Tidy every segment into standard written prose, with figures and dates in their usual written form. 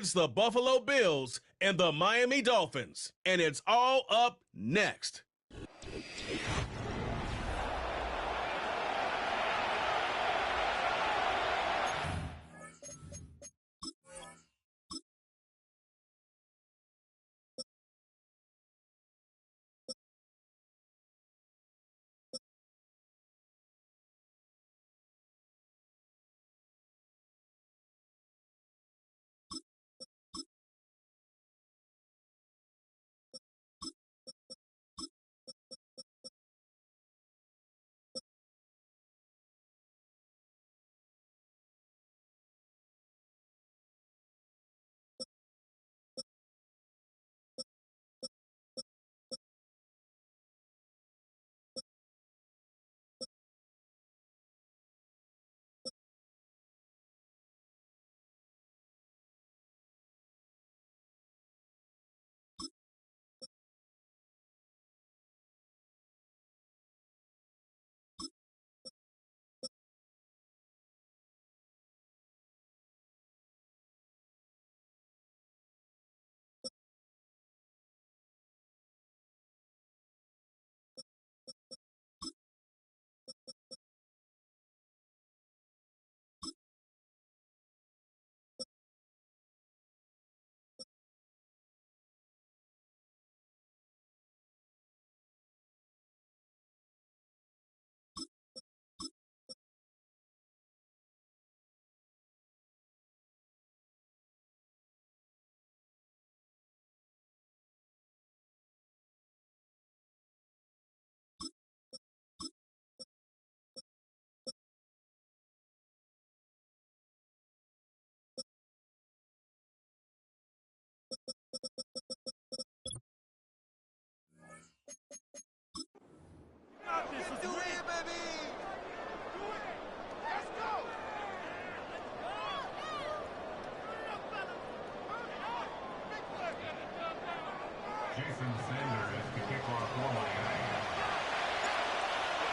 It's the Buffalo Bills and the Miami Dolphins, and it's all up next.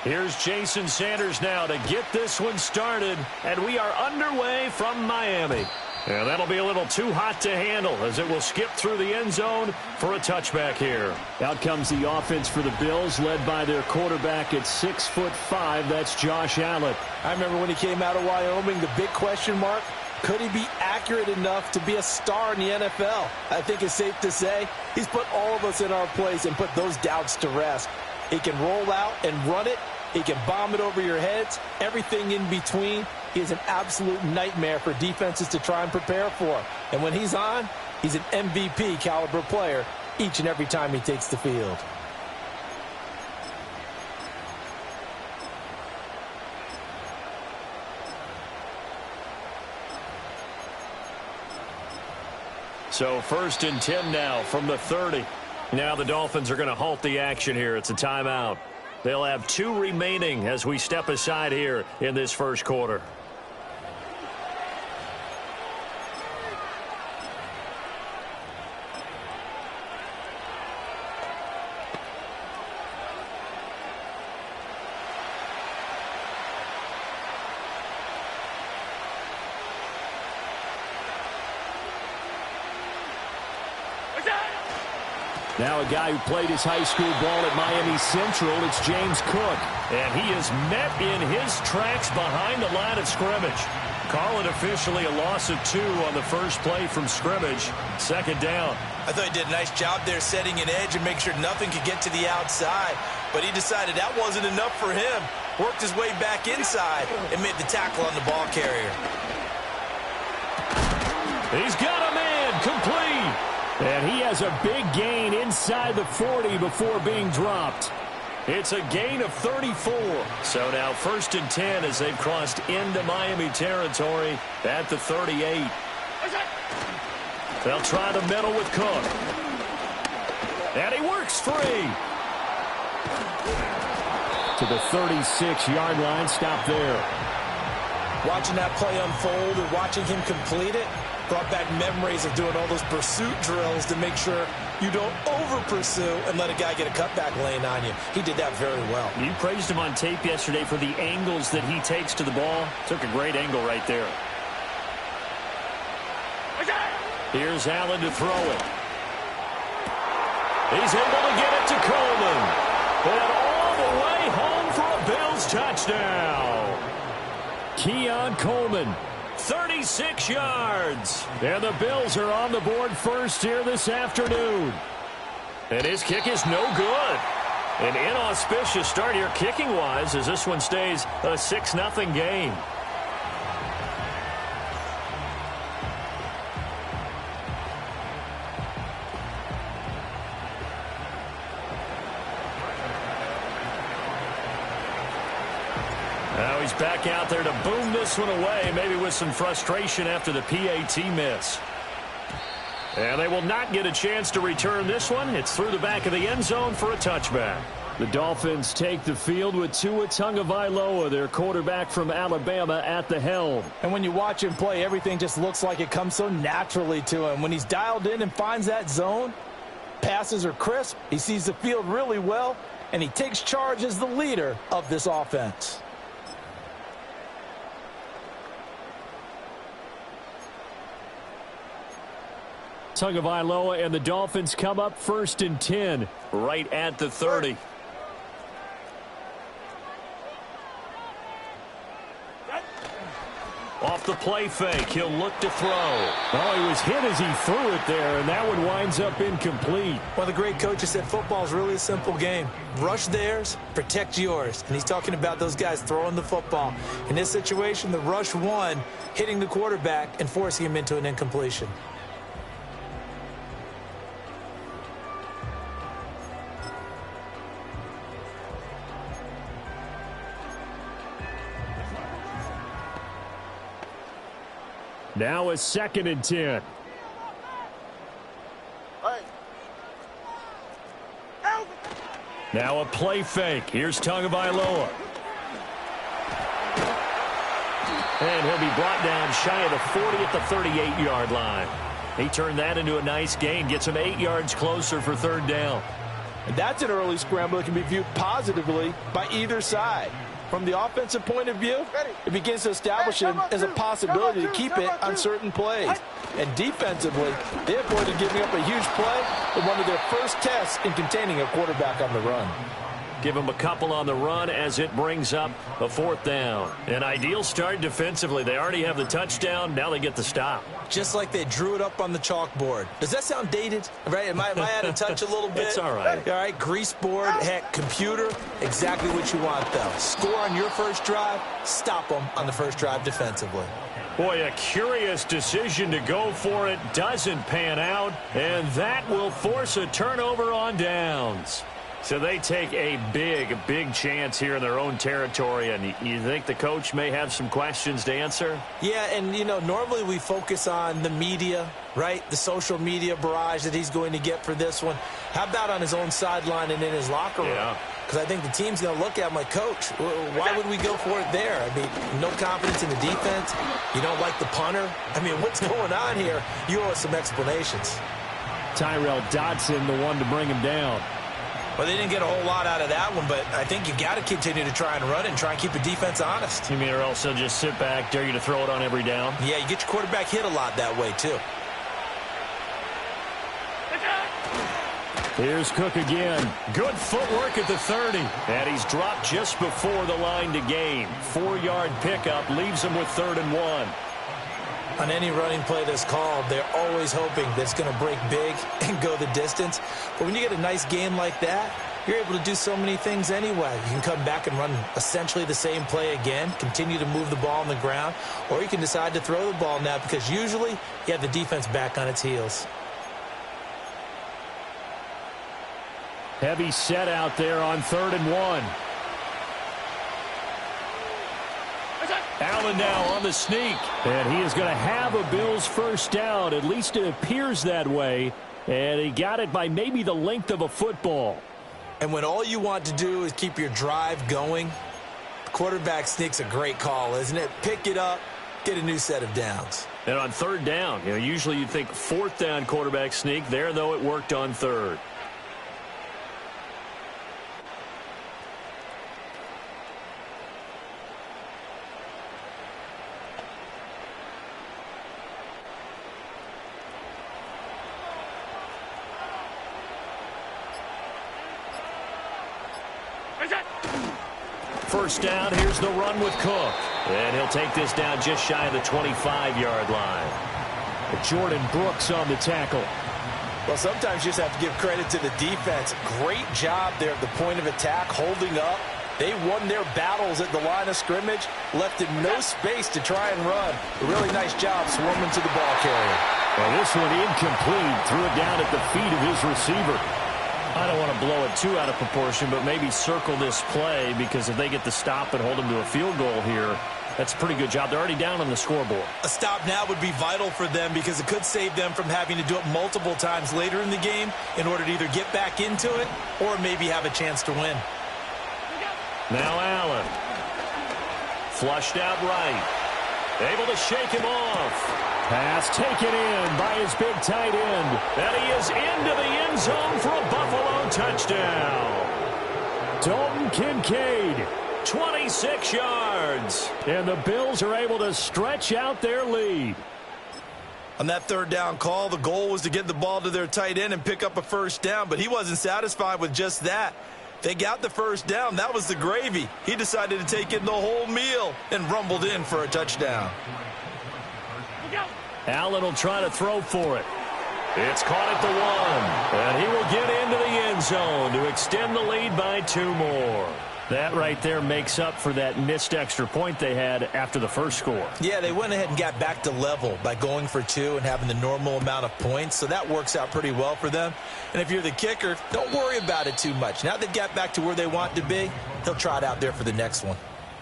Here's Jason Sanders now to get this one started, and we are underway from Miami. And that'll be a little too hot to handle as it will skip through the end zone for a touchback here. Out comes the offense for the Bills, led by their quarterback at 6'5". That's Josh Allen. I remember when he came out of Wyoming, the big question mark, could he be accurate enough to be a star in the NFL? I think it's safe to say he's put all of us in our place and put those doubts to rest. He can roll out and run it. He can bomb it over your heads. Everything in between. He is an absolute nightmare for defenses to try and prepare for. And when he's on, he's an MVP caliber player each and every time he takes the field. So 1st and 10 now from the 30. Now the Dolphins are going to halt the action here. It's a timeout. They'll have 2 remaining as we step aside here in this first quarter. Now a guy who played his high school ball at Miami Central, it's James Cook. And he is met in his tracks behind the line of scrimmage. Call it officially a loss of 2 on the first play from scrimmage. 2nd down. I thought he did a nice job there setting an edge and make sure nothing could get to the outside. But he decided that wasn't enough for him. Worked his way back inside and made the tackle on the ball carrier. He's got a man complete. And he has a big gain inside the 40 before being dropped. It's a gain of 34. So now 1st and 10 as they've crossed into Miami territory at the 38. They'll try the middle with Cook. And he works free. To the 36-yard line. Stop there. Watching that play unfold and watching him complete it brought back memories of doing all those pursuit drills to make sure you don't over-pursue and let a guy get a cutback lane on you. He did that very well. You praised him on tape yesterday for the angles that he takes to the ball. Took a great angle right there. Here's Allen to throw it. He's able to get it to Coleman. And all the way home for a Bills touchdown. Keon Coleman, 36 yards. And the Bills are on the board first here this afternoon. And his kick is no good. An inauspicious start here kicking-wise as this one stays a 6-0 game. Now he's back out there to boom this one away, maybe with some frustration after the PAT miss. And they will not get a chance to return this one. It's through the back of the end zone for a touchback. The Dolphins take the field with Gtowncapp, their quarterback from Alabama, at the helm. And when you watch him play, everything just looks like it comes so naturally to him. When he's dialed in and finds that zone, passes are crisp, he sees the field really well, and he takes charge as the leader of this offense. Gtowncapp and the Dolphins come up 1st and 10. Right at the 30. Off the play fake, he'll look to throw. Oh, he was hit as he threw it there, and that one winds up incomplete. One of the great coaches said football is really a simple game. Rush theirs, protect yours. And he's talking about those guys throwing the football. In this situation, the rush won, hitting the quarterback and forcing him into an incompletion. Now a 2nd and 10. Now a play fake. Here's Tagovailoa. And he'll be brought down shy of the 40 at the 38-yard line. He turned that into a nice gain. Gets him 8 yards closer for 3rd down. And that's an early scramble that can be viewed positively by either side. From the offensive point of view, it begins to establish him as a possibility to keep it on certain plays. And defensively, they avoided giving up a huge play in one of their first tests in containing a quarterback on the run. Give him a couple on the run as it brings up a 4th down. An ideal start defensively. They already have the touchdown. Now they get the stop. Just like they drew it up on the chalkboard. Does that sound dated? Right? Am I out of touch a little bit? It's all right. All right, grease board, heck, computer, exactly what you want, though. Score on your first drive, stop them on the first drive defensively. Boy, a curious decision to go for it. Doesn't pan out, and that will force a turnover on downs. So they take a big chance here in their own territory, and you think the coach may have some questions to answer? Yeah, and, you know, normally we focus on the media, right? The social media barrage that he's going to get for this one. How about on his own sideline and in his locker room? Yeah. Because I think the team's going to look at him like, Coach, why would we go for it there? I mean, no confidence in the defense. You don't like the punter. I mean, what's going on here? You owe us some explanations. Tyrell Dodson, the one to bring him down. Well, they didn't get a whole lot out of that one, but I think you got to continue to try and run it and try and keep the defense honest. You mean or else they'll just sit back, dare you to throw it on every down? Yeah, you get your quarterback hit a lot that way, too. Here's Cook again. Good footwork at the 30. And he's dropped just before the line to gain. 4-yard pickup leaves him with 3rd and 1. On any running play that's called, they're always hoping that it's going to break big and go the distance. But when you get a nice gain like that, you're able to do so many things anyway. You can come back and run essentially the same play again, continue to move the ball on the ground, or you can decide to throw the ball now because usually you have the defense back on its heels. Heavy set out there on 3rd and 1. Allen now on the sneak. And he is going to have a Bills first down. At least it appears that way. And he got it by maybe the length of a football. And when all you want to do is keep your drive going, the quarterback sneak's a great call, isn't it? Pick it up, get a new set of downs. And on 3rd down, you know, usually you'd think 4th down quarterback sneak. There, though, it worked on 3rd. First down, here's the run with Cook. And he'll take this down just shy of the 25-yard line. Jordan Brooks on the tackle. Well, sometimes you just have to give credit to the defense. Great job there at the point of attack, holding up. They won their battles at the line of scrimmage, left him no space to try and run. A really nice job swarming to the ball carrier. Well, this one incomplete. Threw it down at the feet of his receiver. I don't want to blow it too out of proportion, but maybe circle this play, because if they get the stop and hold them to a field goal here, that's a pretty good job. They're already down on the scoreboard. A stop now would be vital for them, because it could save them from having to do it multiple times later in the game in order to either get back into it or maybe have a chance to win. Now Allen. Flushed out right. Able to shake him off. Pass taken in by his big tight end. And he is into the end zone for a Buffalo touchdown. Dalton Kincaid. 26 yards. And the Bills are able to stretch out their lead. On that third down call, the goal was to get the ball to their tight end and pick up a first down, but he wasn't satisfied with just that. They got the first down. That was the gravy. He decided to take in the whole meal and rumbled in for a touchdown. Allen will try to throw for it. It's caught at the 1. And he will get into the end zone to extend the lead by 2 more. That right there makes up for that missed extra point they had after the first score. Yeah, they went ahead and got back to level by going for 2 and having the normal amount of points, so that works out pretty well for them. And if you're the kicker, don't worry about it too much. Now they've got back to where they want to be, he'll try it out there for the next one.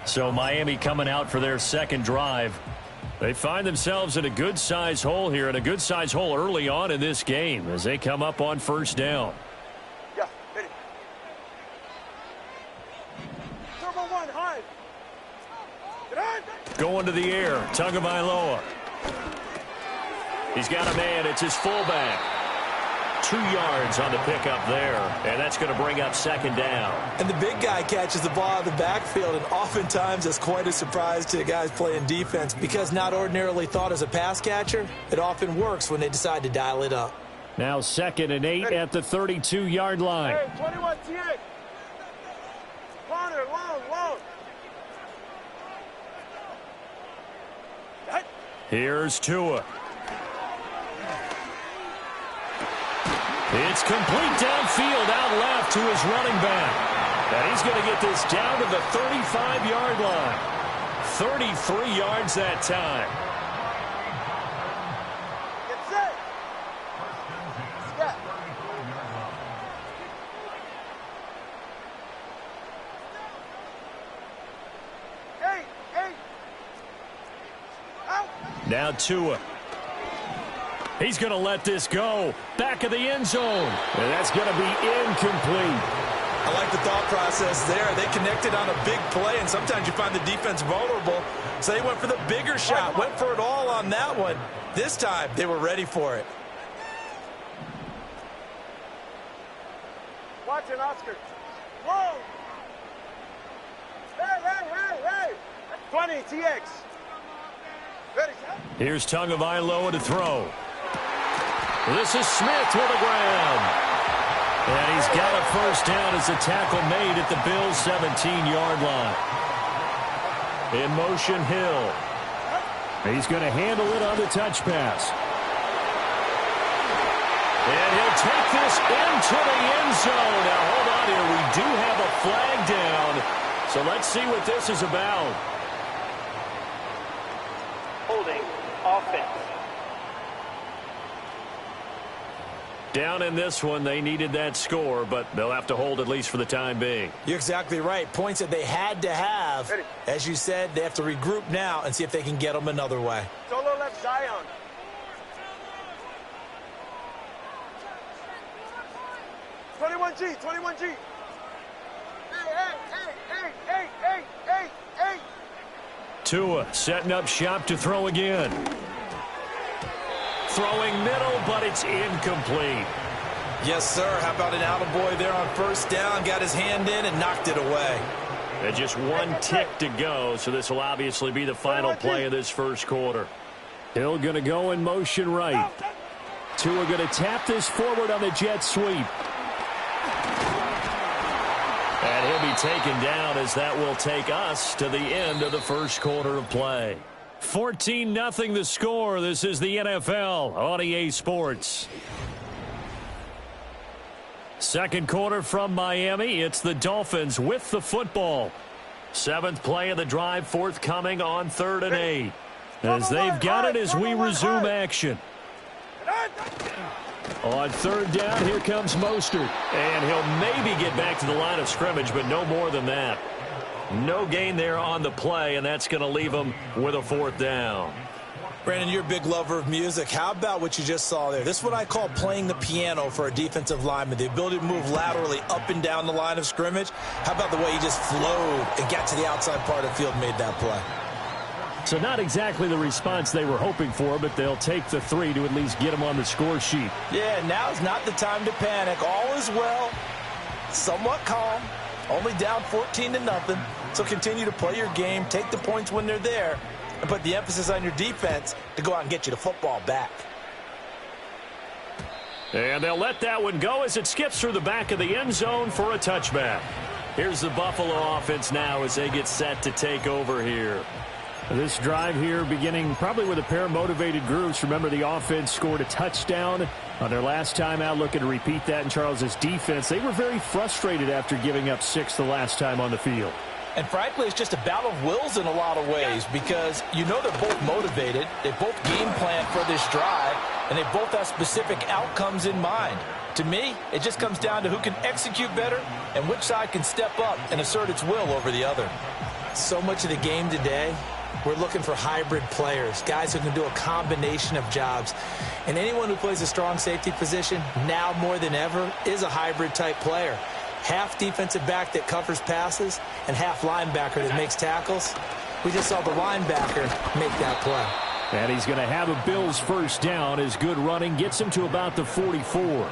So Miami coming out for their second drive. They find themselves in a good-sized hole here, and a good-sized hole early on in this game as they come up on first down. Going to the air, Tagovailoa. He's got a man, it's his fullback. 2 yards on the pickup there, and that's going to bring up second down. And the big guy catches the ball out of the backfield, and oftentimes it's quite a surprise to the guys playing defense, because not ordinarily thought as a pass catcher, it often works when they decide to dial it up. Now 2nd and 8 at the 32-yard line. Hey, 21 TX. Corner, long. Here's Tua. It's complete downfield, out left to his running back. And he's going to get this down to the 35-yard line. 33 yards that time. Get set. Step. Hey. Out. Now Tua. He's going to let this go. Back of the end zone. And that's going to be incomplete. I like the thought process there. They connected on a big play, and sometimes you find the defense vulnerable. So they went for the bigger shot, went for it all on that one. This time, they were ready for it. Watch it, Oscar. Whoa. Hey. 20 TX. Ready, set. Here's Tagovailoa to throw. This is Smith with the ground. And he's got a first down as a tackle made at the Bills' 17-yard line. In motion, Hill. He's going to handle it on the touch pass. And he'll take this into the end zone. Now, hold on here. We do have a flag down. So let's see what this is about. Holding offense. Down in this one, they needed that score, but they'll have to hold at least for the time being. You're exactly right. Points that they had to have. Ready. As you said, they have to regroup now and see if they can get them another way. Solo left Zion. G. 21G. Hey. Tua setting up shop to throw again. Throwing middle, but it's incomplete. Yes, sir. How about an attaboy there on first down? Got his hand in and knocked it away. And just one tick to go, so this will obviously be the final play of this first quarter. Hill going to go in motion right. Tua going to tap this forward on the jet sweep. And he'll be taken down as that will take us to the end of the first quarter of play. 14-0 the score. This is the NFL on EA Sports. Second quarter from Miami. It's the Dolphins with the football. Seventh play of the drive forthcoming on 3rd and 8. As they've got it as we resume action. On 3rd down, here comes Mostert. And he'll maybe get back to the line of scrimmage, but no more than that. No gain there on the play, and that's going to leave him with a 4th down. Brandon, you're a big lover of music. How about what you just saw there? This is what I call playing the piano for a defensive lineman, the ability to move laterally up and down the line of scrimmage. How about the way he just flowed and got to the outside part of the field and made that play? So not exactly the response they were hoping for, but they'll take the 3 to at least get him on the score sheet. Yeah, now's not the time to panic. All is well, somewhat calm, only down 14-0. So continue to play your game, take the points when they're there, and put the emphasis on your defense to go out and get you the football back. And they'll let that one go as it skips through the back of the end zone for a touchback. Here's the Buffalo offense now as they get set to take over here. This drive here beginning probably with a pair of motivated groups. Remember, the offense scored a touchdown on their last time out. Looking to repeat that in Charles's defense. They were very frustrated after giving up 6 the last time on the field. And frankly, it's just a battle of wills in a lot of ways because you know they're both motivated. They both game plan for this drive, and they both have specific outcomes in mind. To me, it just comes down to who can execute better and which side can step up and assert its will over the other. So much of the game today, we're looking for hybrid players, guys who can do a combination of jobs. And anyone who plays a strong safety position, now more than ever, is a hybrid type player. Half defensive back that covers passes and half linebacker that makes tackles. We just saw the linebacker make that play. And he's going to have a Bills first down as good running gets him to about the 44.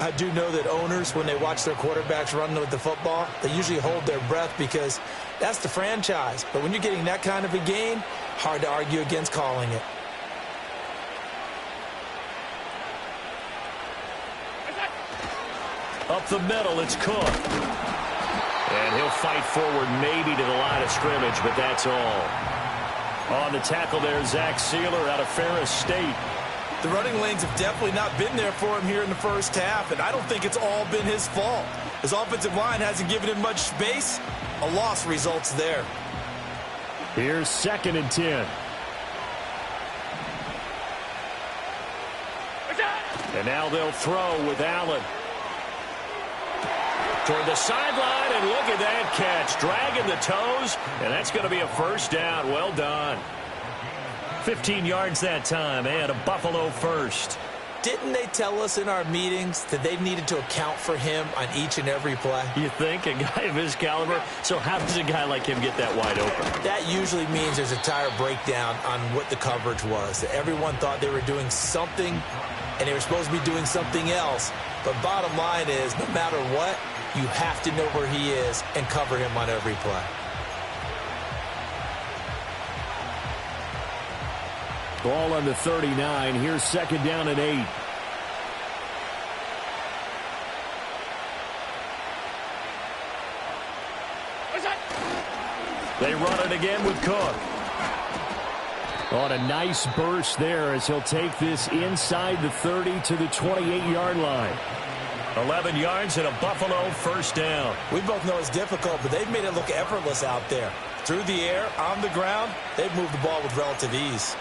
I do know that owners, when they watch their quarterbacks run with the football, they usually hold their breath because that's the franchise. But when you're getting that kind of a gain, hard to argue against calling it. Up the middle, it's Cook. And he'll fight forward maybe to the line of scrimmage, but that's all. On the tackle there, Zach Sealer out of Ferris State. The running lanes have definitely not been there for him here in the first half, and I don't think it's all been his fault. His offensive line hasn't given him much space. A loss results there. Here's 2nd and 10. And now they'll throw with Allen. Toward the sideline, and look at that catch. Dragging the toes, and that's going to be a first down. Well done. 15 yards that time, and a Buffalo first. Didn't they tell us in our meetings that they needed to account for him on each and every play? You think? A guy of his caliber? So how does a guy like him get that wide open? That usually means there's a tire breakdown on what the coverage was. Everyone thought they were doing something, and they were supposed to be doing something else. But bottom line is, no matter what, you have to know where he is and cover him on every play. Ball on the 39. Here's 2nd down and 8. They run it again with Cook. On a nice burst there as he'll take this inside the 30 to the 28-yard line. 11 yards and a Buffalo first down. We both know it's difficult, but they've made it look effortless out there. Through the air, on the ground, they've moved the ball with relative ease.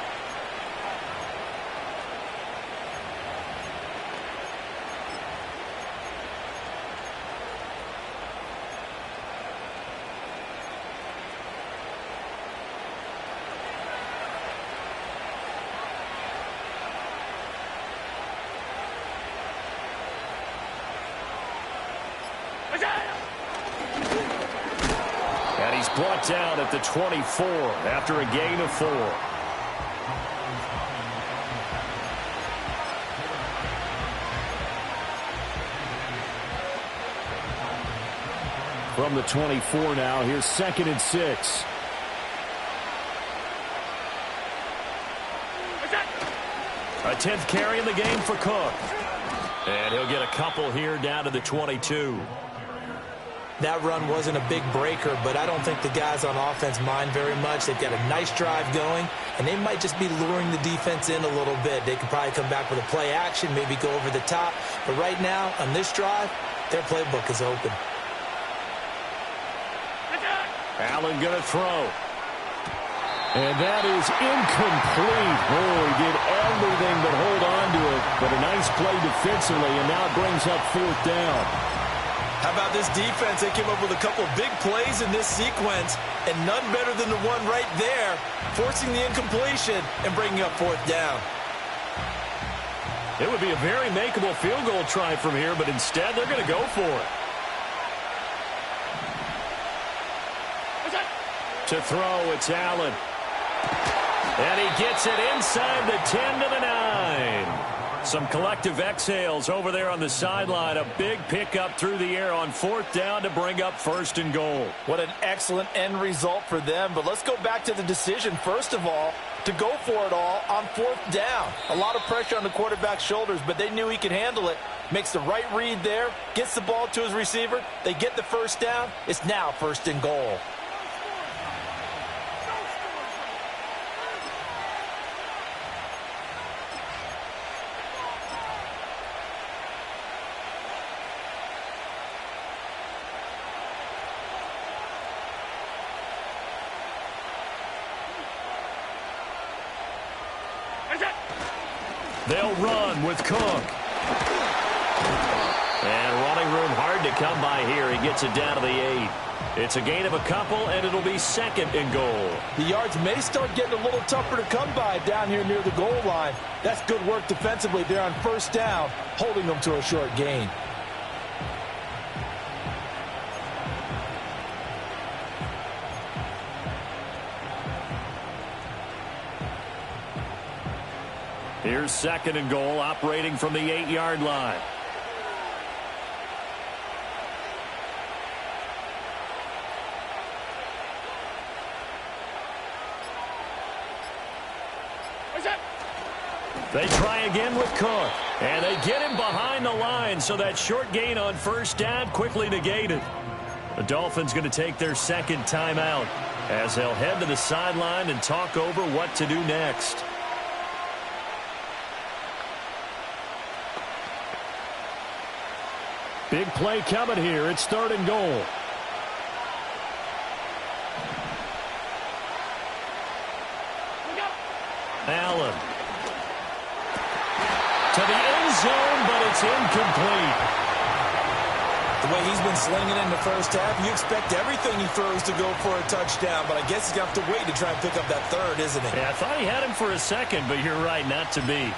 And he's brought down at the 24 after a gain of 4. From the 24 now, here's 2nd and 6. A 10th carry in the game for Cook. And he'll get a couple here down to the 22. That run wasn't a big breaker, but I don't think the guys on offense mind very much. They've got a nice drive going, and they might just be luring the defense in a little bit. They could probably come back with a play action, maybe go over the top. But right now, on this drive, their playbook is open. Allen going to throw. And that is incomplete. Oh, he did everything but hold on to it. But a nice play defensively, and now it brings up 4th down. How about this defense? They came up with a couple of big plays in this sequence, and none better than the one right there, forcing the incompletion and bringing up 4th down. It would be a very makeable field goal try from here, but instead they're going to go for it. To throw, it's Allen. And he gets it inside the 10 to the 9. Some collective exhales over there on the sideline. A big pickup through the air on 4th down to bring up 1st and goal. What an excellent end result for them. But let's go back to the decision, first of all, to go for it all on 4th down. A lot of pressure on the quarterback's shoulders, but they knew he could handle it. Makes the right read there, gets the ball to his receiver. They get the 1st down. It's now 1st and goal. They'll run with Cook. And running room hard to come by here. He gets it down to the 8. It's a gain of a couple, and it'll be 2nd and goal. The yards may start getting a little tougher to come by down here near the goal line. That's good work defensively there on 1st down, holding them to a short gain. Here's 2nd and goal, operating from the 8-yard line. They try again with Cook, and they get him behind the line, so that short gain on 1st down quickly negated. The Dolphins going to take their 2nd timeout as they'll head to the sideline and talk over what to do next. Big play coming here. It's 3rd and goal. Allen. To the end zone, but it's incomplete. The way he's been slinging in the 1st half, you expect everything he throws to go for a touchdown, but I guess he's going to have to wait to try and pick up that 3rd, isn't he? Yeah, I thought he had him for a second, but you're right, not to be.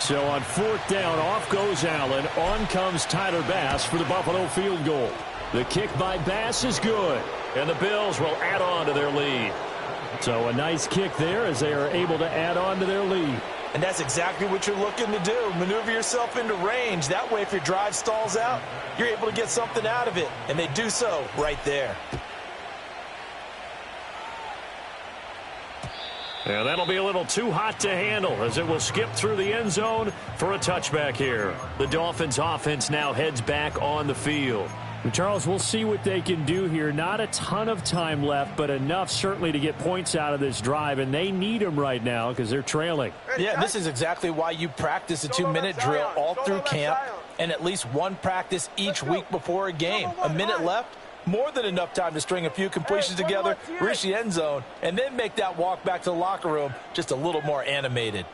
So on 4th down, off goes Allen. On comes Tyler Bass for the Buffalo field goal. The kick by Bass is good, and the Bills will add on to their lead. So a nice kick there as they are able to add on to their lead. And that's exactly what you're looking to do. Maneuver yourself into range. That way, if your drive stalls out, you're able to get something out of it. And they do so right there. And that'll be a little too hot to handle as it will skip through the end zone for a touchback here. The Dolphins offense now heads back on the field. Charles, we'll see what they can do here. Not a ton of time left, but enough certainly to get points out of this drive, and they need them right now because they're trailing. Yeah, this is exactly why you practice a 2-minute drill all through camp and at least one practice each week before a game. A minute left, more than enough time to string a few completions together, reach the end zone, and then make that walk back to the locker room just a little more animated.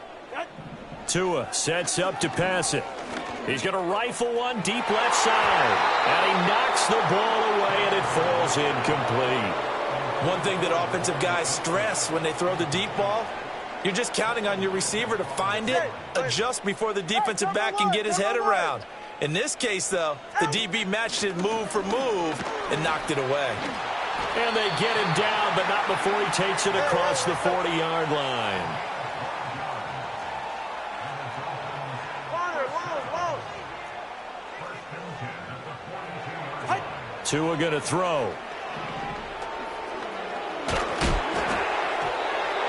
Tua sets up to pass it. He's going to rifle one deep left side. And he knocks the ball away, and it falls incomplete. One thing that offensive guys stress when they throw the deep ball, you're just counting on your receiver to find it, adjust before the defensive back can get his head around. In this case, though, the DB matched it move for move and knocked it away. And they get him down, but not before he takes it across the 40-yard line. Tua going to throw.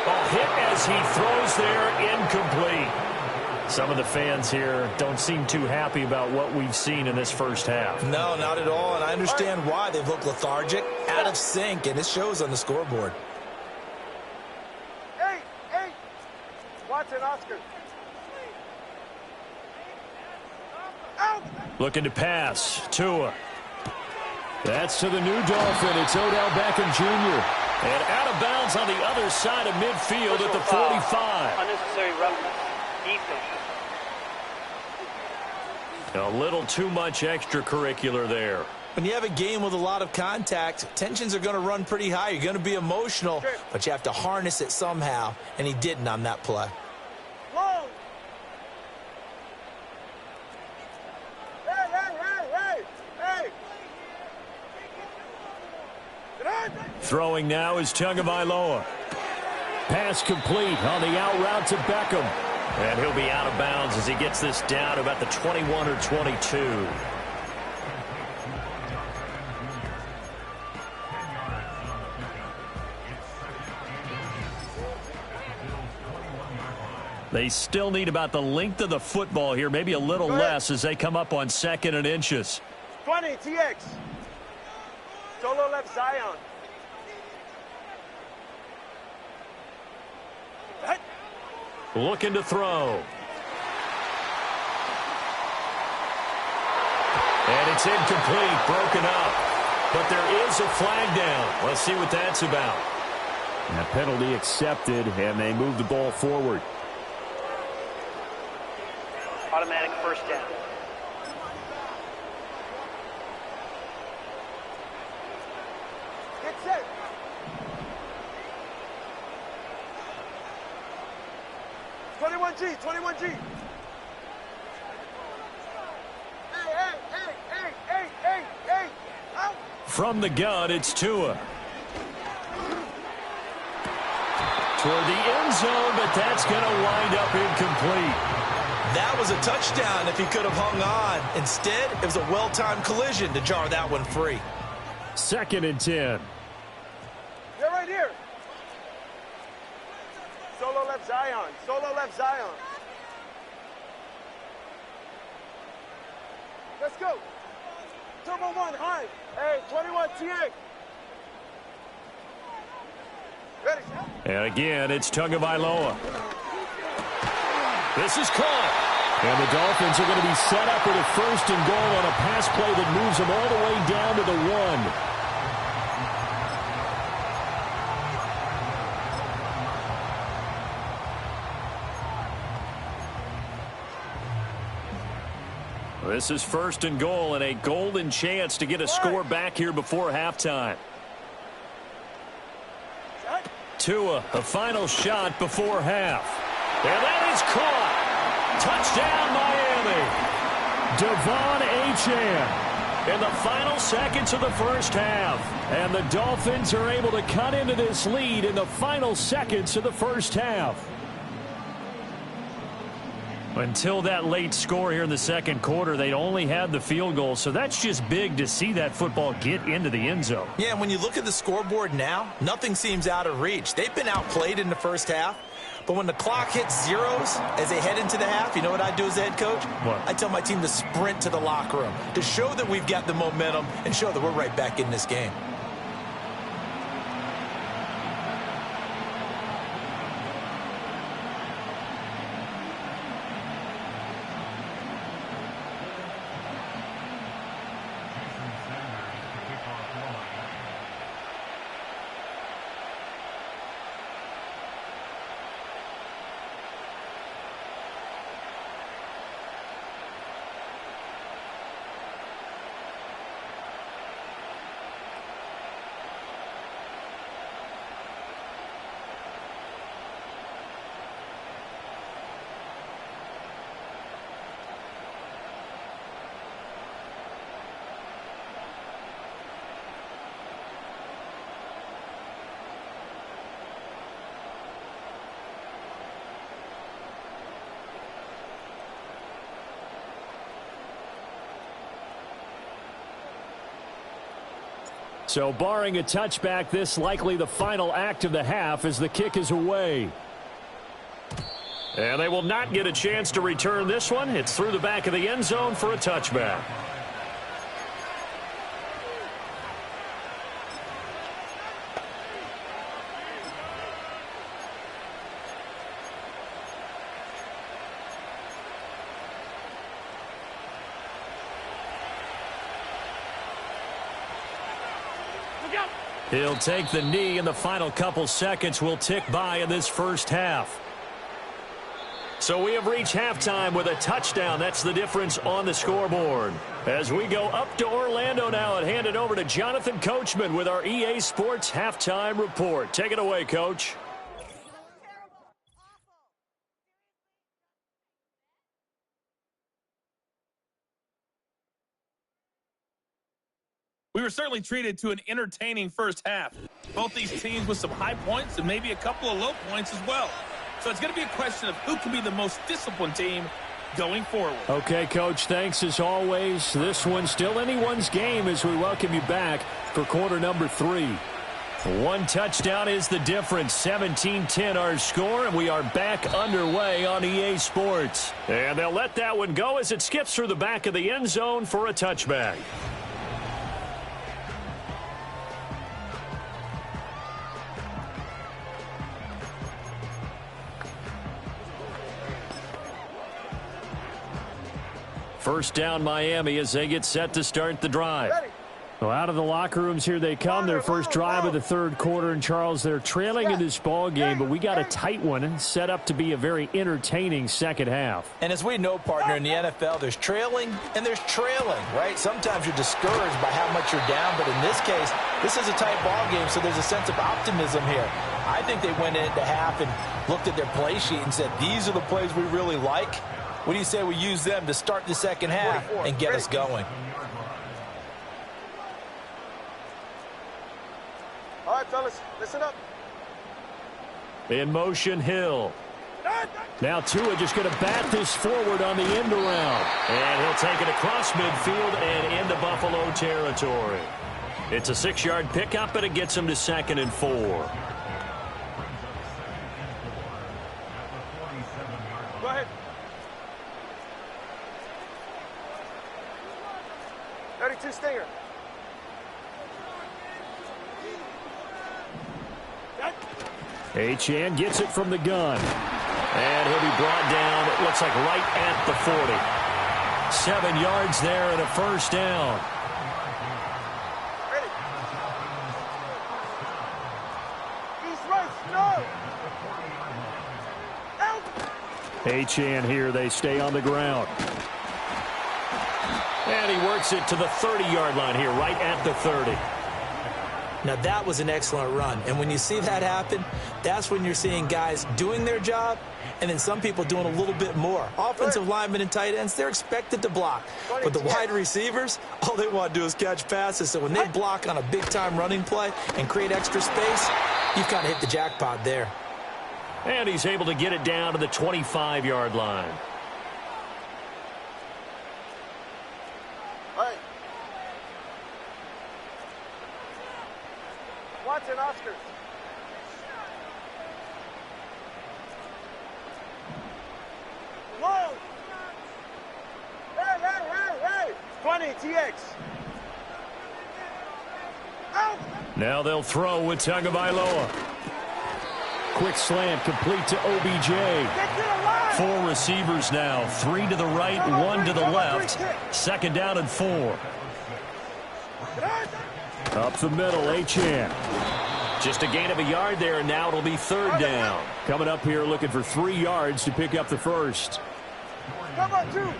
A hit as he throws there, incomplete. Some of the fans here don't seem too happy about what we've seen in this first half. No, not at all, and I understand why. They've looked lethargic, out of sync, and it shows on the scoreboard. Hey! Watson, Oscar. Out! Looking to pass. Tua. That's to the new Dolphin. It's Odell Beckham Jr. And out of bounds on the other side of midfield at the 45. Unnecessary roughness. Defense. A little too much extracurricular there. When you have a game with a lot of contact, tensions are going to run pretty high. You're going to be emotional, but you have to harness it somehow, and he didn't on that play. Whoa! Hey! Throwing now is Tagovailoa. Pass complete on the out route to Beckham. And he'll be out of bounds as he gets this down to about the 21 or 22. They still need about the length of the football here, maybe a little less as they come up on 2nd and inches. 20, TX. Solo left Zion. Looking to throw. And it's incomplete, broken up. But there is a flag down. Let's see what that's about. And a penalty accepted, and they move the ball forward. Automatic first down. Get set. Twenty-one G. Hey. Out. From the gun, it's Tua. Toward the end zone, but that's going to wind up incomplete. That was a touchdown if he could have hung on. Instead, it was a well-timed collision to jar that one free. 2nd and 10. They're right here. Solo left Zion. Let's go. Turbo 1, high. Hey, 21 TX. Ready, set. And again, it's Tagovailoa. This is caught. And the Dolphins are going to be set up with a 1st and goal on a pass play that moves them all the way down to the 1. This is 1st and goal and a golden chance to get a score back here before halftime. Tua, a final shot before half. And that is caught. Touchdown, Miami. Devon Achane in the final seconds of the first half. And the Dolphins are able to cut into this lead in the final seconds of the first half. Until that late score here in the 2nd quarter, they'd only had the field goal, so that's just big to see that football get into the end zone. Yeah, and when you look at the scoreboard now, nothing seems out of reach. They've been outplayed in the first half, but when the clock hits zeros as they head into the half, you know what I do as the head coach? What? I tell my team to sprint to the locker room to show that we've got the momentum and show that we're right back in this game. So barring a touchback, this likely the final act of the half as the kick is away. And they will not get a chance to return this one. It's through the back of the end zone for a touchback. He'll take the knee, and the final couple seconds will tick by in this first half. So we have reached halftime with a touchdown. That's the difference on the scoreboard. As we go up to Orlando now and hand it over to Jonathan Coachman with our EA Sports Halftime Report. Take it away, Coach. We were certainly treated to an entertaining first half. Both these teams with some high points and maybe a couple of low points as well. So it's going to be a question of who can be the most disciplined team going forward. Okay, Coach, thanks as always. This one's still anyone's game as we welcome you back for quarter number 3. One touchdown is the difference. 17-10 our score, and we are back underway on EA Sports. And they'll let that one go as it skips through the back of the end zone for a touchback. First down, Miami, as they get set to start the drive. Well, out of the locker rooms, here they come. Their first drive of the third quarter. And, Charles, they're trailing in this ball game, but we got a tight one set up to be a very entertaining second half. And as we know, partner, in the NFL, there's trailing and there's trailing, right? Sometimes you're discouraged by how much you're down, but in this case, this is a tight ball game, so there's a sense of optimism here. I think they went into half and looked at their play sheet and said, these are the plays we really like. What do you say we use them to start the second half and get us going? All right, fellas, listen up. In motion, Hill. Now Tua just going to bat this forward on the end around. And he'll take it across midfield and into Buffalo territory. It's a 6-yard pickup, and it gets him to 2nd and 4. Go ahead. 32 Stinger. Achane gets it from the gun. And he'll be brought down, it looks like right at the 40. 7 yards there and a first down. Ready. East right, no. Out. Achane here, they stay on the ground. And he works it to the 30-yard line here, right at the 30. Now, that was an excellent run. And when you see that happen, that's when you're seeing guys doing their job and then some people doing a little bit more. Offensive linemen and tight ends, they're expected to block. But the wide receivers, all they want to do is catch passes. So when they block on a big-time running play and create extra space, you've kind of hit the jackpot there. And he's able to get it down to the 25-yard line. All right. Watson, Oscar. Whoa! Hey! 20, TX. Out! Now they'll throw with Tagovailoa. Quick slant complete to OBJ. Get to the line! 4 receivers now. 3 to the right, 1 to the left. 2nd down and 4. Up the middle, Achane. Just a gain of a yard there, and now it'll be 3rd down. Coming up here looking for 3 yards to pick up the first. Come on, 2.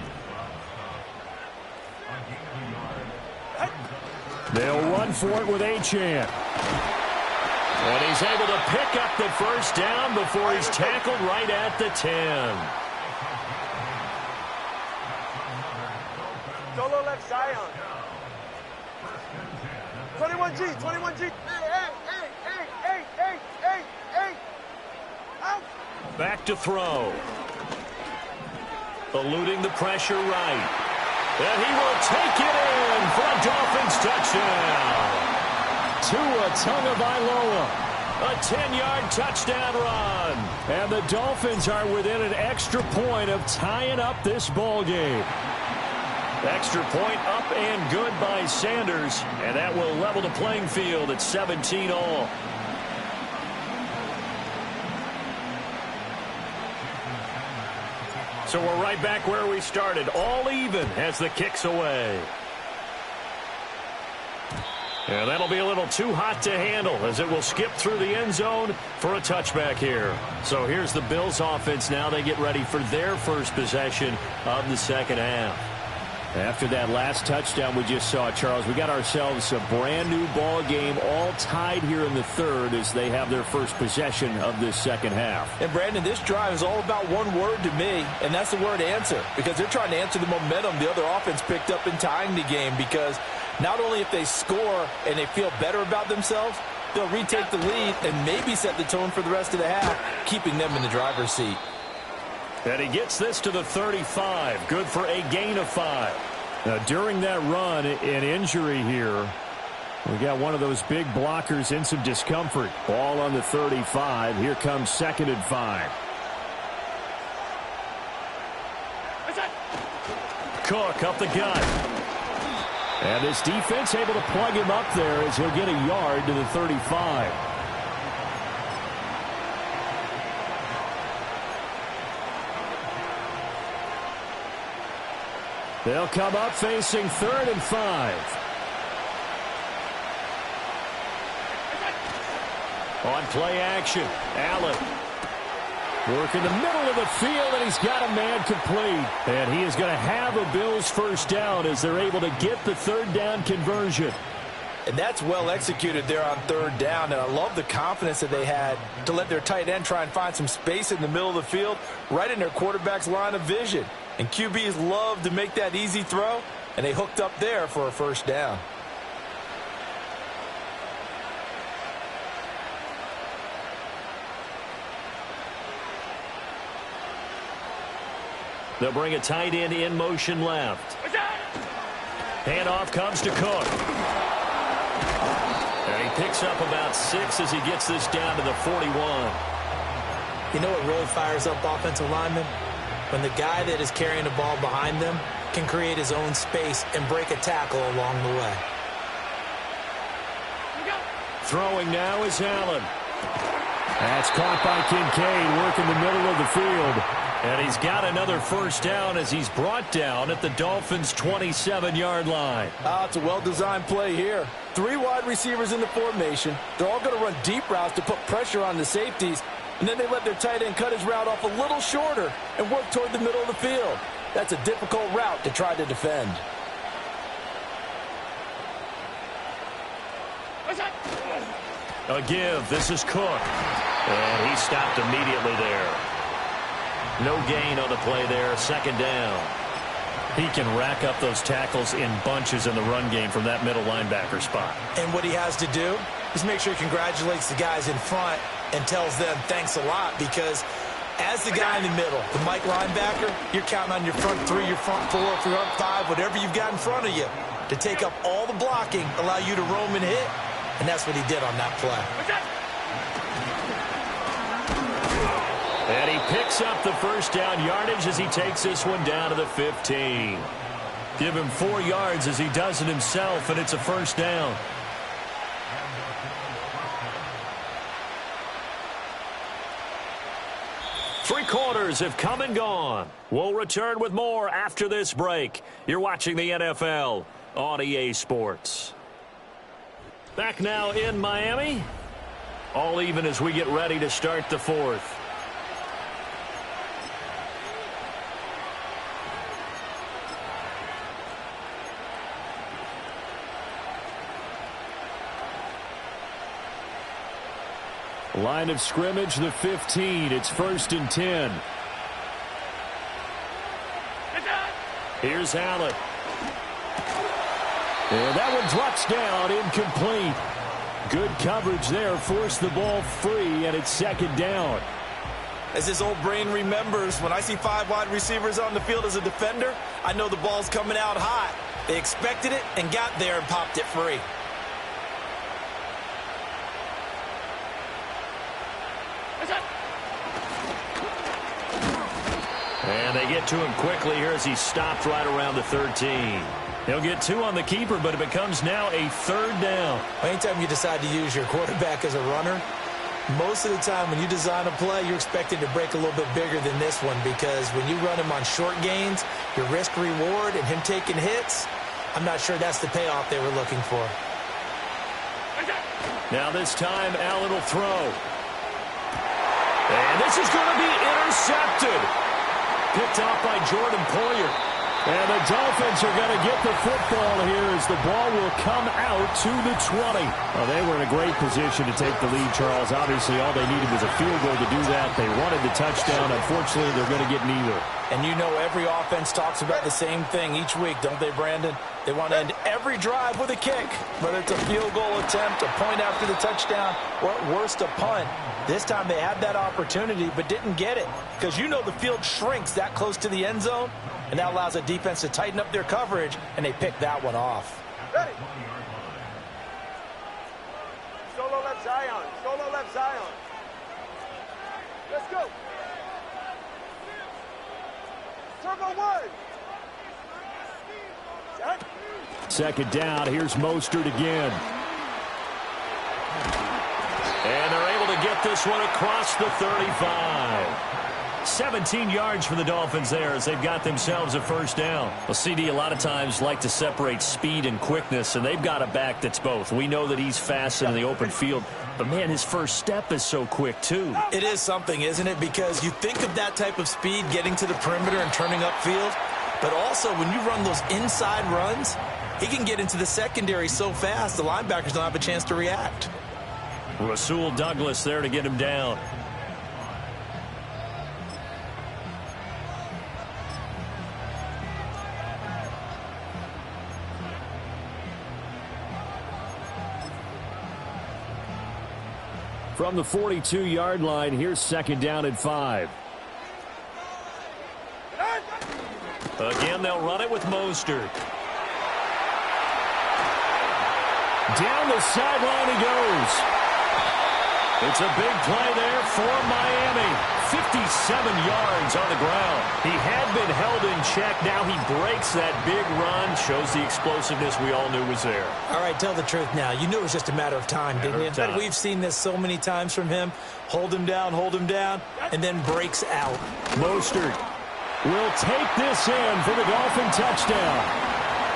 They'll run for it with Achane. And he's able to pick up the first down before he's tackled right at the 10. Solo left Zion. 21G. Hey. Out. Back to throw. Eluding the pressure right. And he will take it in for a Dolphins touchdown. Tua Tagovailoa A 10-yard touchdown run. And the Dolphins are within an extra point of tying up this ball game. Extra point up and good by Sanders. And that will level the playing field at 17 all. So we're right back where we started. All even as the kick's away. And that'll be a little too hot to handle as it will skip through the end zone for a touchback here. So here's the Bills offense now. They get ready for their first possession of the second half. After that last touchdown we just saw, Charles, we got ourselves a brand new ball game, all tied here in the third as they have their first possession of this second half. And Brandon, this drive is all about one word to me, and that's the word answer, because they're trying to answer the momentum the other offense picked up in tying the game, because not only if they score and they feel better about themselves, they'll retake the lead and maybe set the tone for the rest of the half, keeping them in the driver's seat. And he gets this to the 35. Good for a gain of 5. Now, during that run, an injury here. We got one of those big blockers in some discomfort. Ball on the 35. Here comes 2nd and 5. Cook up the gut. And this defense able to plug him up there as he'll get a yard to the 35. They'll come up facing 3rd and 5. On play action, Allen. Work in the middle of the field, and he's got a man complete. And he is going to have a Bills first down as they're able to get the 3rd down conversion. And that's well executed there on 3rd down, and I love the confidence that they had to let their tight end try and find some space in the middle of the field, right in their quarterback's line of vision. And QBs love to make that easy throw, and they hooked up there for a first down. They'll bring a tight end in motion left. Handoff comes to Cook. And he picks up about 6 as he gets this down to the 41. You know what really fires up offensive linemen? When the guy that is carrying the ball behind them can create his own space and break a tackle along the way. Throwing now is Allen. That's caught by Kincaid, working the middle of the field. And he's got another first down as he's brought down at the Dolphins' 27-yard line. It's a well-designed play here. 3 wide receivers in the formation. They're all going to run deep routes to put pressure on the safeties. And then they let their tight end cut his route off a little shorter and work toward the middle of the field. That's a difficult route to try to defend. A give. This is Cook. And he stopped immediately there. No gain on the play there. 2nd down. He can rack up those tackles in bunches in the run game from that middle linebacker spot. And what he has to do is make sure he congratulates the guys in front and tells them thanks a lot, because as the guy in the middle, the Mike linebacker, you're counting on your front 3, your front 4, your front 5, whatever you've got in front of you to take up all the blocking, allow you to roam and hit, and that's what he did on that play. And he picks up the first down yardage as he takes this one down to the 15. Give him 4 yards as he does it himself, and it's a first down. Three quarters have come and gone. We'll return with more after this break. You're watching the NFL on EA Sports. Back now in Miami. All even as we get ready to start the 4th. Line of scrimmage, the 15. It's 1st and 10. Here's Allen. And that one drops down, incomplete. Good coverage there, forced the ball free, and it's 2nd down. As his old brain remembers, when I see 5 wide receivers on the field as a defender, I know the ball's coming out hot. They expected it and got there and popped it free. they get to him quickly here as he's stopped right around the 13. He'll get 2 on the keeper, but it becomes now a 3rd down. Anytime you decide to use your quarterback as a runner, most of the time when you design a play, you're expected to break a little bit bigger than this one, because when you run him on short gains, your risk-reward and him taking hits, I'm not sure that's the payoff they were looking for. Now this time, Allen will throw. And this is going to be intercepted. Picked off by Jordan Poyer. And the Dolphins are going to get the football here as the ball will come out to the 20. Well, they were in a great position to take the lead, Charles. Obviously, all they needed was a field goal to do that. They wanted the touchdown. Unfortunately, they're going to get neither. And you know every offense talks about the same thing each week, don't they, Brandon? They want to end every drive with a kick, whether it's a field goal attempt, a point after the touchdown, or at worst a punt. This time they had that opportunity but didn't get it, because you know the field shrinks that close to the end zone, and that allows the defense to tighten up their coverage, and they picked that one off. Ready. Solo left Zion. Solo left Zion. Let's go. Turbo 1. Second down. Here's Mostert again. And they're able to get this one across the 35. 17 yards for the Dolphins there as they've got themselves a 1st down. Well, CD, a lot of times like to separate speed and quickness, and they've got a back that's both. We know that he's fast in the open field, but, man, his first step is so quick, too. It is something, isn't it? Because you think of that type of speed getting to the perimeter and turning upfield, but also when you run those inside runs, he can get into the secondary so fast the linebackers don't have a chance to react. Rasul Douglas there to get him down. From the 42-yard line, here's 2nd down and 5. Again, they'll run it with Mostert. Down the sideline he goes. It's a big play there for Miami. 57 yards on the ground. He had been held in check. Now he breaks that big run. Shows the explosiveness we all knew was there. All right, tell the truth now. You knew it was just a matter of time, didn't you? But we've seen this so many times from him. Hold him down, and then breaks out. Mostert will take this in for the Dolphin touchdown.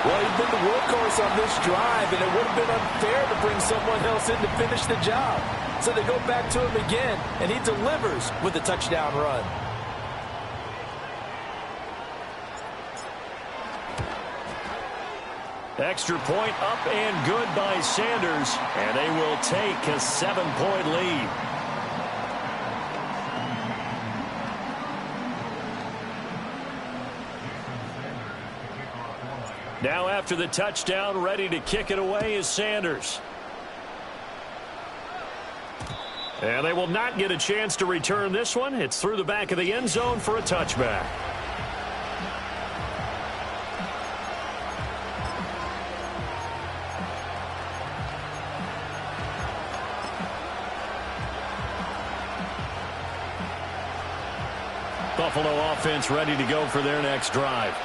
Well, he's been the workhorse on this drive, and it would have been unfair to bring someone else in to finish the job. So they go back to him again, and he delivers with a touchdown run. Extra point up and good by Sanders, and they will take a 7-point lead. Now after the touchdown, ready to kick it away is Sanders. And they will not get a chance to return this one. It's through the back of the end zone for a touchback. Buffalo offense ready to go for their next drive.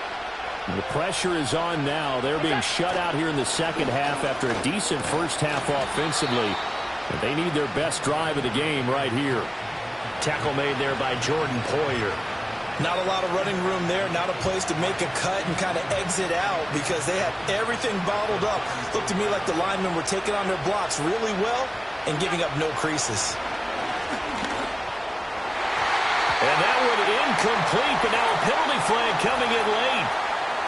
The pressure is on now. They're being shut out here in the second half after a decent first half offensively. And they need their best drive of the game right here. Tackle made there by Jordan Poyer. Not a lot of running room there, not a place to make a cut and kind of exit out because they had everything bottled up. Looked to me like the linemen were taking on their blocks really well and giving up no creases. And that one incomplete, but now a penalty flag coming in late.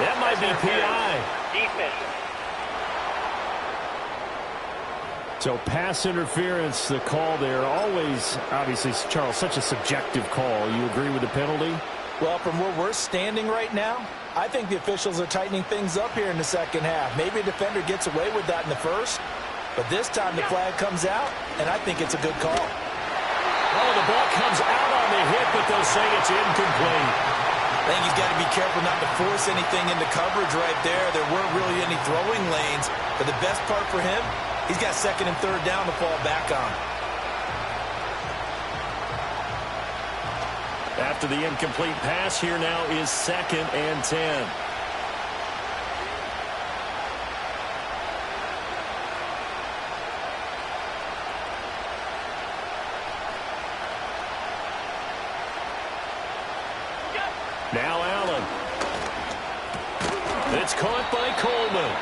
That might be PI. Defense. So pass interference, the call there. Always, obviously, Charles, such a subjective call. You agree with the penalty? Well, from where we're standing right now, I think the officials are tightening things up here in the second half. Maybe a defender gets away with that in the first, but this time the flag comes out, and I think it's a good call. Oh, the ball comes out on the hit, but they'll say it's incomplete. I think he's got to be careful not to force anything into coverage right there. There weren't really any throwing lanes, but the best part for him, he's got 2nd and 3rd down to fall back on. After the incomplete pass, here now is 2nd and 10. Now Allen. It's caught by Coleman.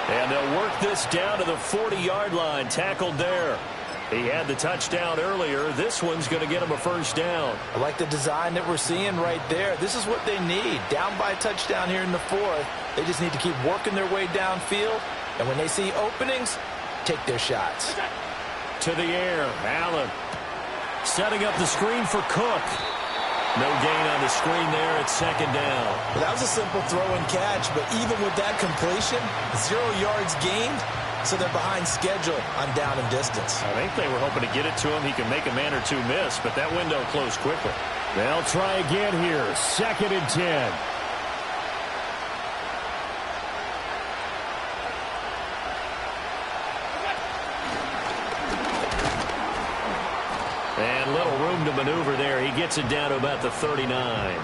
And they'll work this down to the 40-yard line. Tackled there. He had the touchdown earlier. This one's going to get him a first down. I like the design that we're seeing right there. This is what they need. Down by a touchdown here in the 4th. They just need to keep working their way downfield. And when they see openings, take their shots. To the air. Allen setting up the screen for Cook. No gain on the screen there at 2nd down. Well, that was a simple throw and catch, but even with that completion, 0 yards gained, so they're behind schedule on down and distance. I think they were hoping to get it to him. He can make a man or two miss, but that window closed quickly. They'll try again here. 2nd and 10. And little room to maneuver there. He gets it down to about the 39.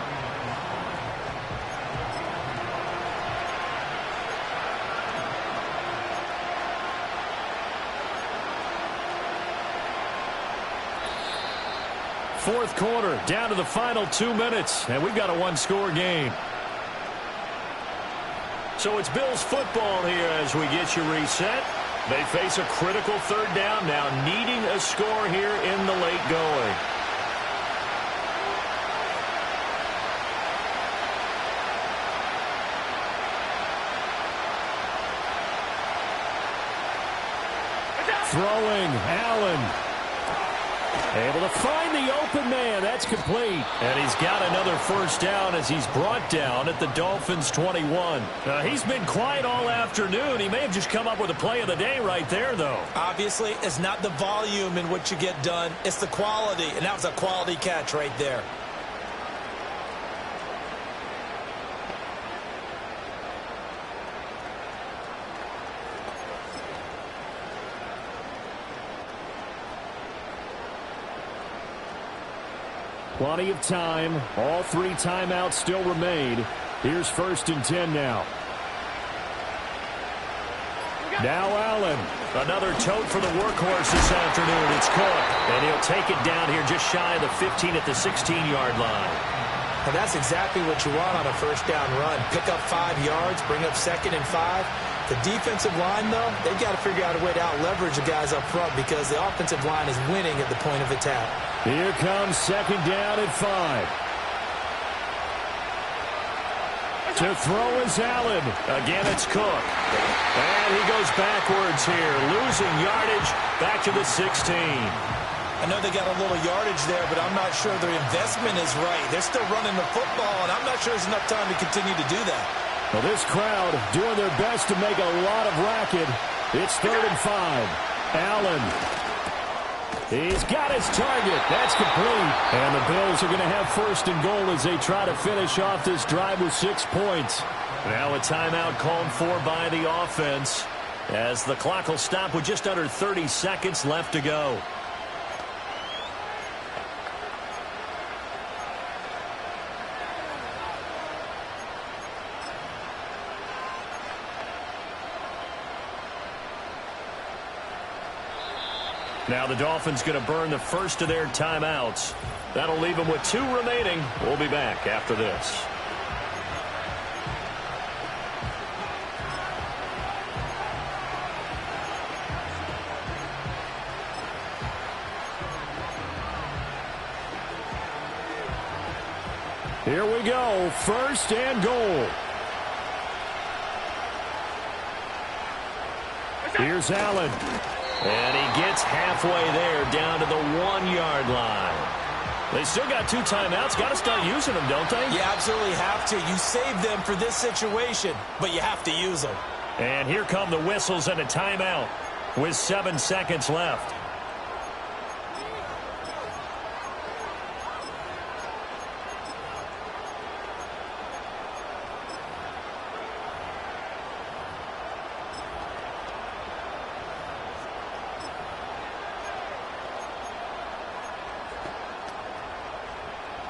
Fourth quarter, down to the final 2 minutes, and we've got a one-score game. So it's Bills football here as we get you reset. They face a critical 3rd down now, needing a score here in the late going. Throwing, Allen. Able to find the open man. That's complete. And he's got another first down as he's brought down at the Dolphins' 21. He's been quiet all afternoon. He may have just come up with a play of the day right there, though. Obviously, it's not the volume in which you get done. It's the quality, and that was a quality catch right there. Plenty of time. All 3 timeouts still remain. Here's 1st and 10 now. Now Allen. Another tote for the workhorse this afternoon. It's Cook. And he'll take it down here just shy of the 15 at the 16-yard line. And that's exactly what you want on a first down run. Pick up 5 yards, bring up 2nd and 5. The defensive line, though, they've got to figure out a way to out-leverage the guys up front because the offensive line is winning at the point of attack. Here comes 2nd down at 5. To throw is Allen. Again, it's Cook. And he goes backwards here, losing yardage back to the 16. I know they got a little yardage there, but I'm not sure their investment is right. They're still running the football, and I'm not sure there's enough time to continue to do that. Well, this crowd doing their best to make a lot of racket. It's 3rd and 5. Allen. He's got his target. That's complete. And the Bills are going to have 1st and goal as they try to finish off this drive with 6 points. Now a timeout called for by the offense as the clock will stop with just under 30 seconds left to go. Now the Dolphins going to burn the first of their timeouts. That'll leave them with 2 remaining. We'll be back after this. Here we go. 1st and goal. Here's Allen. And he gets halfway there down to the 1-yard line. They still got 2 timeouts. Got to start using them, don't they? You absolutely have to. You save them for this situation, but you have to use them. And here come the whistles and a timeout with 7 seconds left.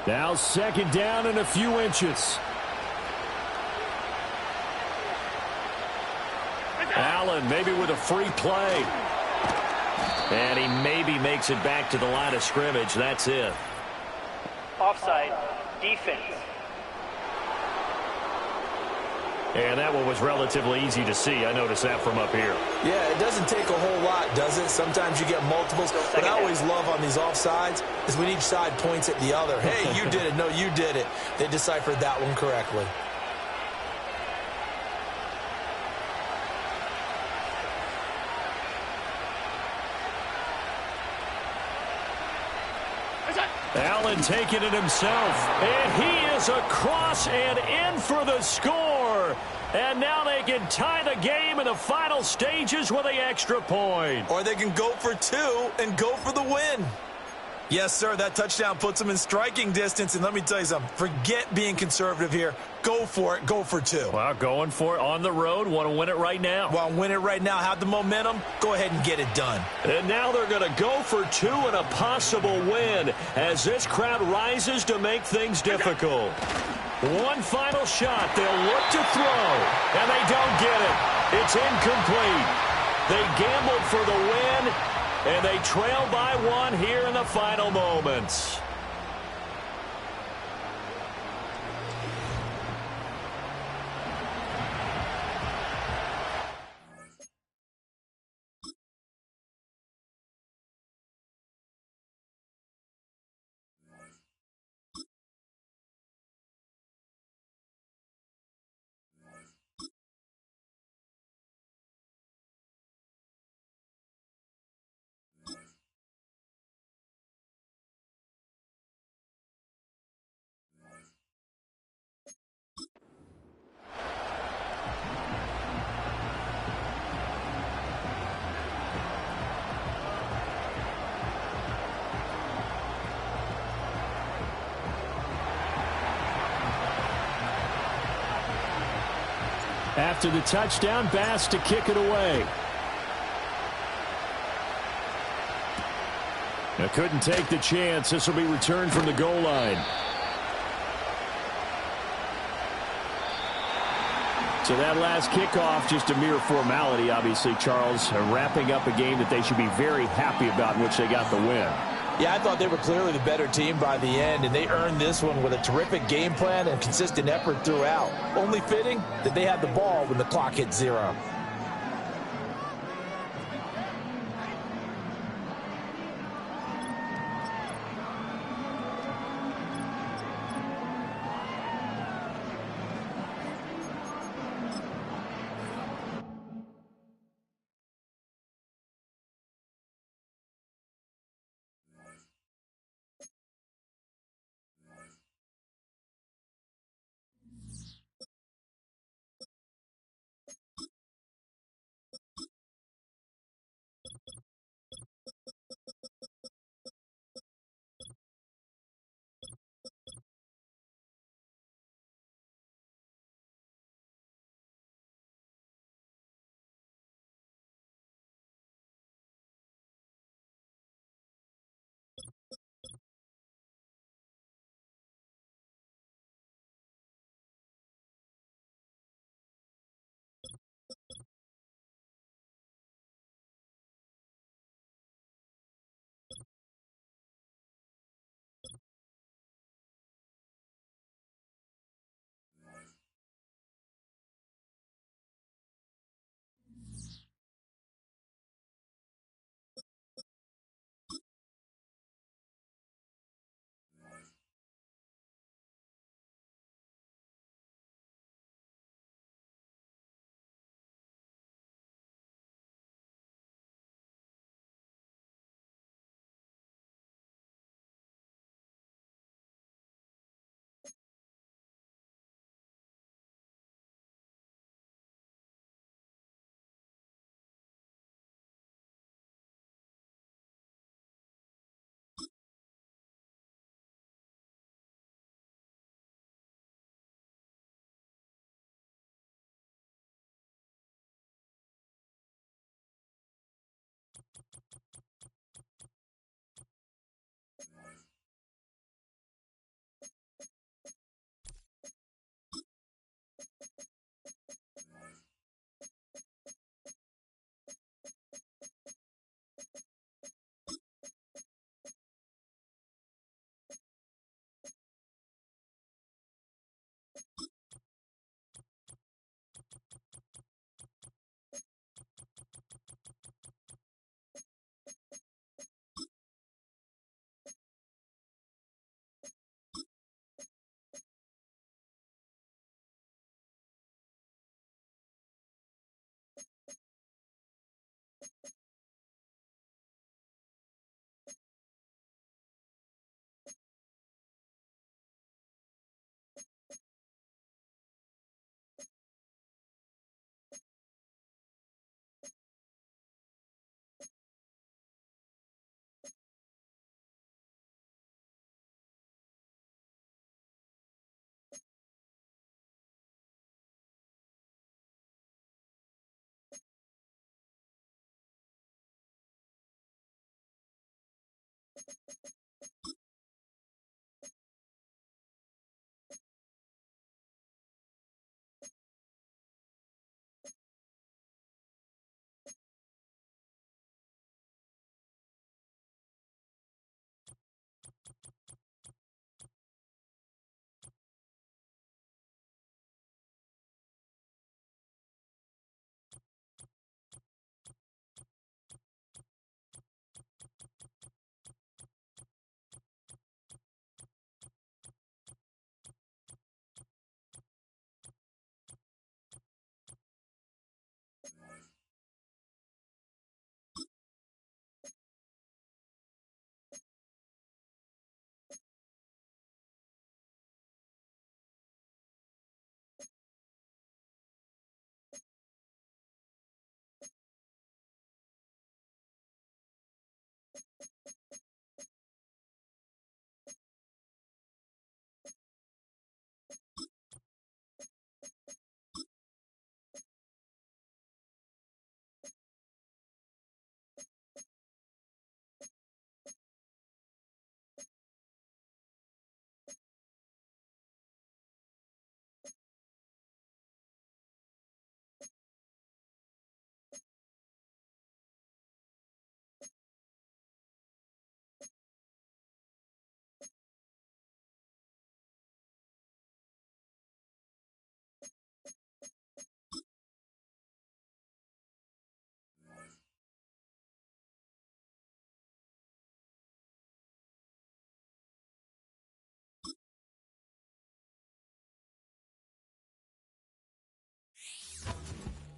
Now 2nd down and a few inches. Allen maybe with a free play. And he maybe makes it back to the line of scrimmage. That's it. Offside, defense. And that one was relatively easy to see. I noticed that from up here. Yeah, it doesn't take a whole lot, does it? Sometimes you get multiples. What I always love on these offsides is when each side points at the other. Hey, you did it. No, you did it. They deciphered that one correctly. Allen taking it himself. And he is across and in for the score. And now they can tie the game in the final stages with the extra point. Or they can go for 2 and go for the win. Yes, sir, that touchdown puts them in striking distance. And let me tell you something. Forget being conservative here. Go for it. Go for 2. Well, going for it on the road. Want to win it right now. Want to win it right now. Have the momentum. Go ahead and get it done. And now they're going to go for 2 and a possible win as this crowd rises to make things difficult. One final shot. They'll look to throw. And they don't get it. It's incomplete. They gambled for the win. And they trail by 1 here in the final moments. After the touchdown, Bass to kick it away. Now couldn't take the chance. This will be returned from the goal line. So that last kickoff, just a mere formality, obviously, Charles, wrapping up a game that they should be very happy about in which they got the win. Yeah, I thought they were clearly the better team by the end, and they earned this one with a terrific game plan and consistent effort throughout. Only fitting that they had the ball when the clock hit 0.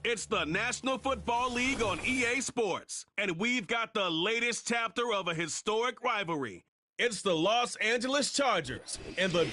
It's the National Football League on EA Sports, and we've got the latest chapter of a historic rivalry. It's the Los Angeles Chargers and the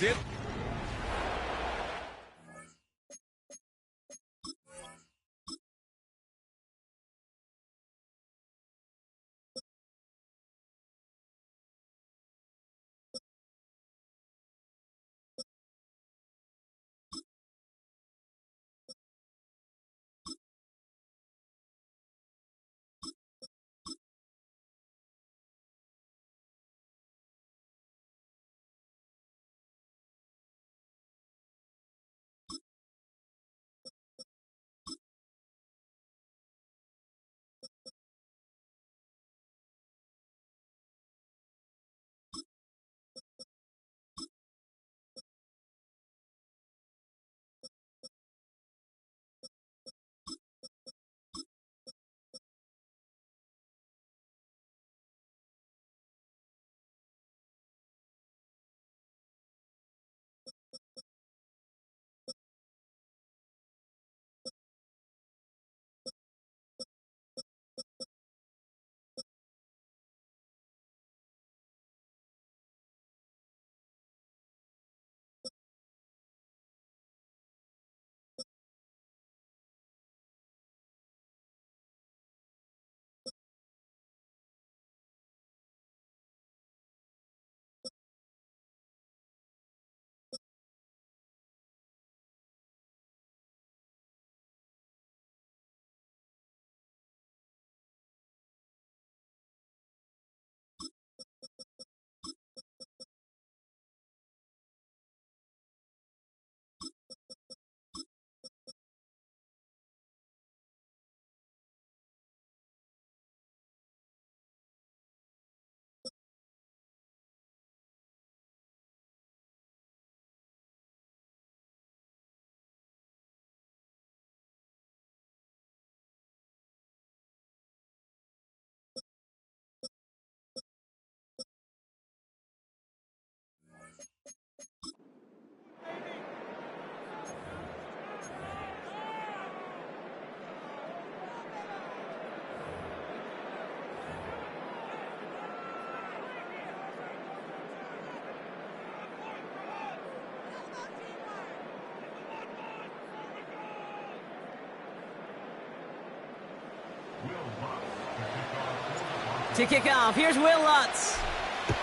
To kick off, here's Will Lutz.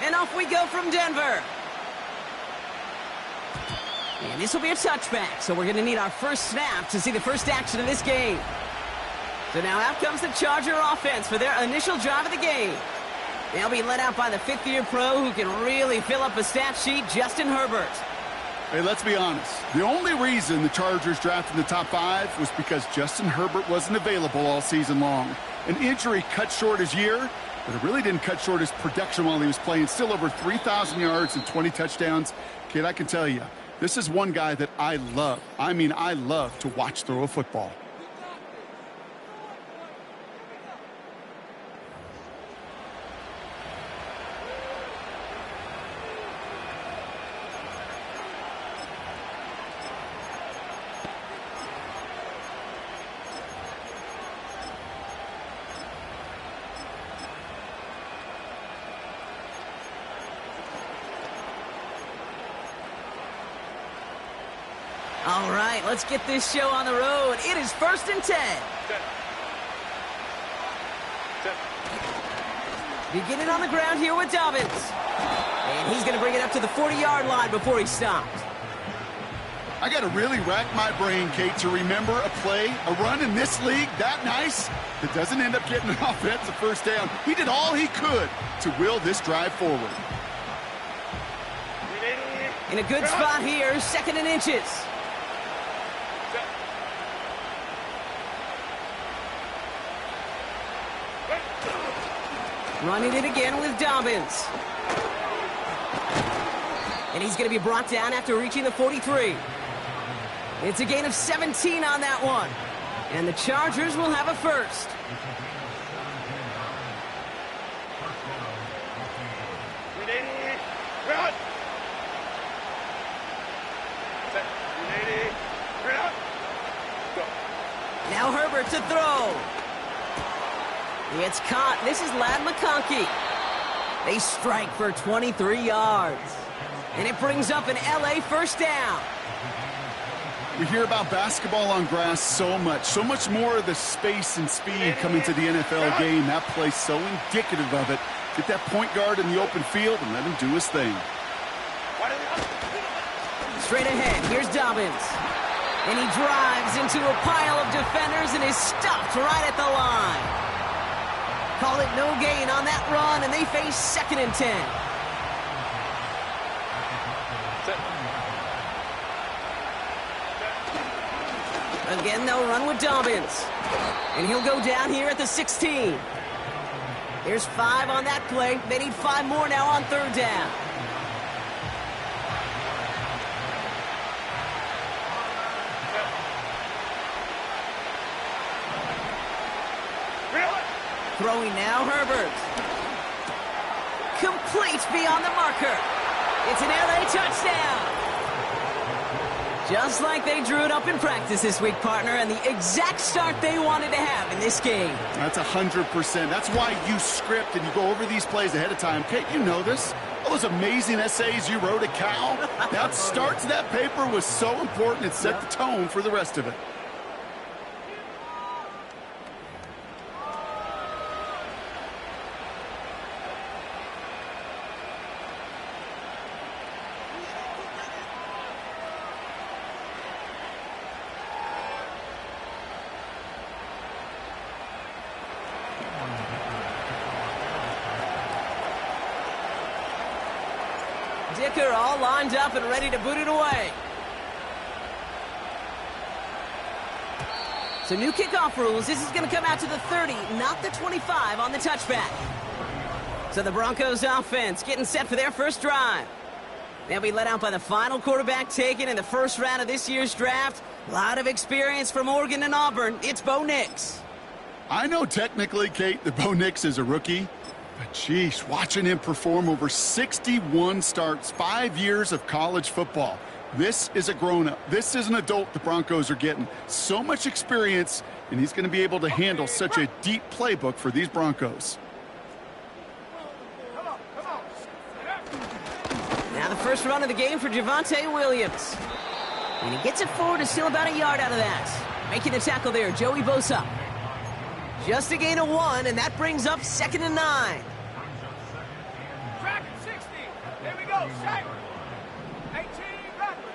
And off we go from Denver. And this will be a touchback, so we're going to need our first snap to see the first action of this game. So now out comes the Charger offense for their initial drive of the game. They'll be led out by the fifth-year pro who can really fill up a stat sheet, Justin Herbert. Hey, let's be honest. The only reason the Chargers drafted in the top 5 was because Justin Herbert wasn't available all season long. An injury cut short his year, but it really didn't cut short his production while he was playing. Still over 3,000 yards and 20 touchdowns. Kid, I can tell you, this is one guy that I love. I mean, I love to watch throw a football. All right, let's get this show on the road. It is 1st and 10. Beginning on the ground here with Dobbins. And he's going to bring it up to the 40-yard line before he stopped. I got to really rack my brain, Kate, to remember a play, a run in this league that nice that doesn't end up getting an offensive first down. He did all he could to will this drive forward. In a good spot here, 2nd and inches. Running it again with Dobbins. And he's going to be brought down after reaching the 43. It's a gain of 17 on that one. And the Chargers will have a first. Now Herbert to throw. It's caught. This is Ladd McConkey. They strike for 23 yards. And it brings up an LA first down. We hear about basketball on grass so much more of the space and speed coming to the NFL game. That play's so indicative of it. Get that point guard in the open field and let him do his thing. Straight ahead, here's Dobbins. And he drives into a pile of defenders and is stopped right at the line. Call it no gain on that run, and they face 2nd and 10. Again, they'll run with Dobbins. And he'll go down here at the 16. There's 5 on that play. They need 5 more now on 3rd down. Throwing now, Herbert. Complete beyond the marker. It's an LA touchdown. Just like they drew it up in practice this week, partner, and the exact start they wanted to have in this game. That's 100%. That's why you script and you go over these plays ahead of time. Kate, you know this. All those amazing essays you wrote at Cal. That start to that paper was so important. It set the tone for the rest of it. Dicker all lined up and ready to boot it away. So new kickoff rules. This is going to come out to the 30, not the 25 on the touchback. So the Broncos offense getting set for their first drive. They'll be led out by the final quarterback taken in the first round of this year's draft. A lot of experience from Oregon and Auburn. It's Bo Nix. I know technically, Kate, that Bo Nix is a rookie. But, geez, watching him perform over 61 starts, 5 years of college football. This is a grown-up. This is an adult the Broncos are getting. So much experience, and he's going to be able to handle such a deep playbook for these Broncos. Now the first run of the game for Javonte Williams. And he gets it forward to steal about a yard out of that. Making the tackle there, Joey Bosa. Just a gain of 1, and that brings up 2nd and 9. Track at 60. There we go. Shaq. 18 Rattler.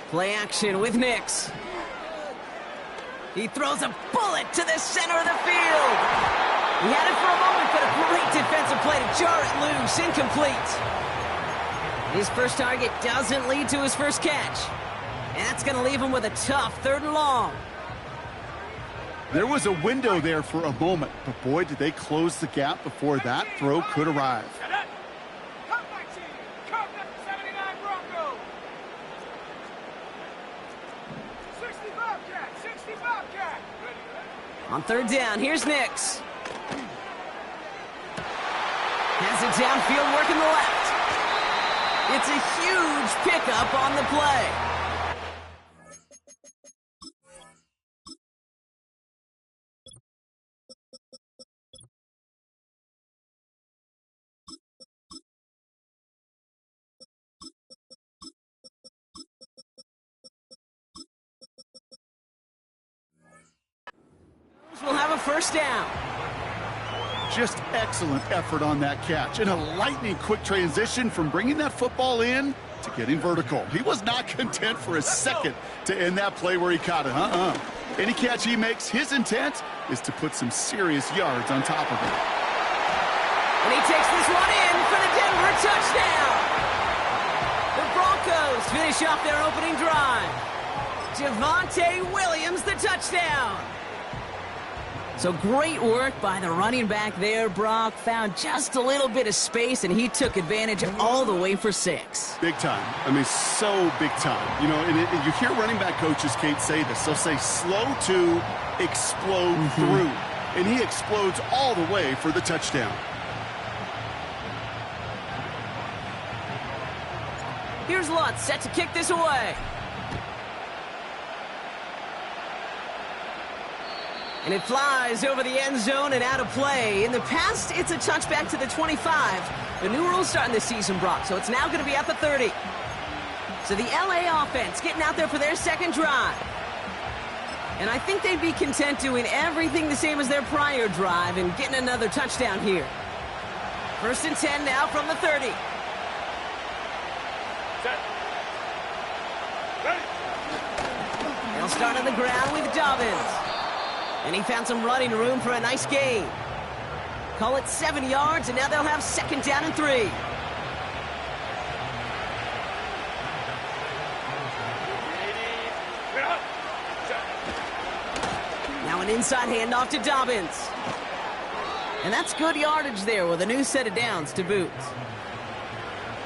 Play action with Nix. He throws a bullet to the center of the field. He had it for a moment, but a great defensive play to jar it loose. Incomplete. His first target doesn't lead to his first catch. And that's going to leave him with a tough 3rd and long. There was a window there for a moment, but boy, did they close the gap before that throw could arrive. On 3rd down, here's Nix. Has it downfield, working the left. It's a huge pickup on the play. We'll have a first down. Just excellent effort on that catch. And a lightning-quick transition from bringing that football in to getting vertical. He was not content for a second to end that play where he caught it. Any catch he makes, his intent is to put some serious yards on top of it. And he takes this one in for the Denver touchdown. The Broncos finish off their opening drive. Javonte Williams, the touchdown. So great work by the running back there. Brock found just a little bit of space, and he took advantage all the way for 6. Big time. I mean, so big time. You know, and you hear running back coaches, Kate, say this. They'll say slow to explode through. And he explodes all the way for the touchdown. Here's Lutz set to kick this away. And it flies over the end zone and out of play. In the past, it's a touchback to the 25. The new rules starting this season, Brock, so it's now going to be at the 30. So the LA offense getting out there for their second drive. And I think they'd be content doing everything the same as their prior drive and getting another touchdown here. 1st and 10 now from the 30. They'll start on the ground with Dobbins. And he found some running room for a nice gain. Call it 7 yards, and now they'll have 2nd down and 3. Now an inside handoff to Dobbins. And that's good yardage there with a new set of downs to boot.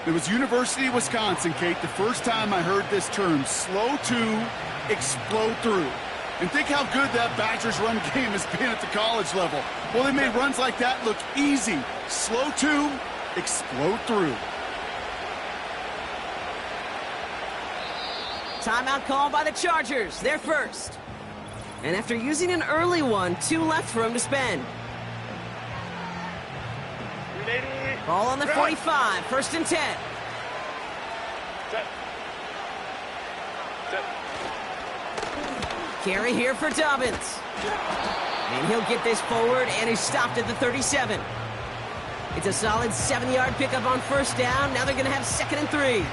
It was University of Wisconsin, Kate, the first time I heard this term, slow to explode through. And think how good that Badgers run game has been at the college level. Well, they made runs like that look easy. Slow to explode through. Timeout called by the Chargers. They're first. And after using an early one, 2 left for him to spend. Ball on the 45, 1st and 10. Carry here for Dobbins. And he'll get this forward, and he's stopped at the 37. It's a solid 7-yard pickup on 1st down. Now they're going to have 2nd and 3.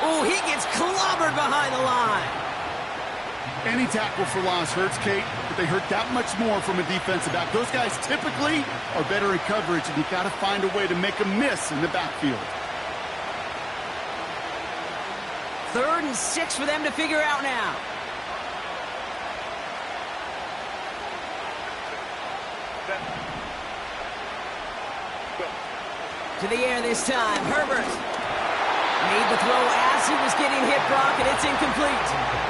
Oh, he gets clobbered behind the line. Any tackle for loss hurts, Kate, but they hurt that much more from a defensive back. Those guys typically are better in coverage, and you got to find a way to make a miss in the backfield. 3rd and 6 for them to figure out now. To the air this time, Herbert. Made the throw as he was getting hit, Brock, and it's incomplete.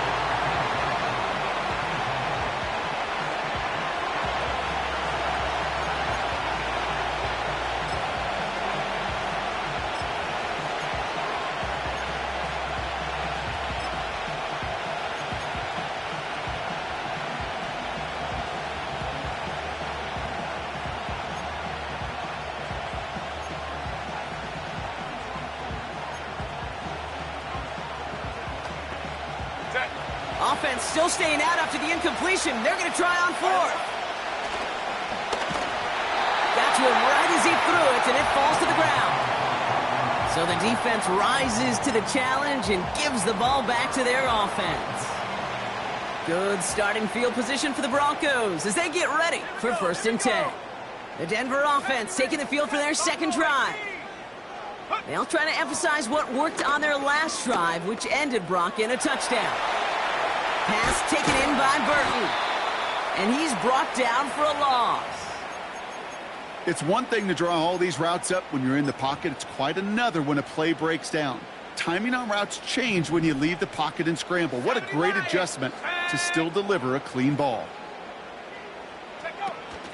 Offense still staying out after the incompletion. They're going to try on 4th. Got to him right as he threw it, and it falls to the ground. So the defense rises to the challenge and gives the ball back to their offense. Good starting field position for the Broncos as they get ready for 1st and 10. The Denver offense taking the field for their 2nd drive. They'll try to emphasize what worked on their last drive, which ended, Brock, in a touchdown. Pass taken in by Burton. And he's brought down for a loss. It's one thing to draw all these routes up when you're in the pocket. It's quite another when a play breaks down. Timing on routes change when you leave the pocket and scramble. What a great adjustment to still deliver a clean ball.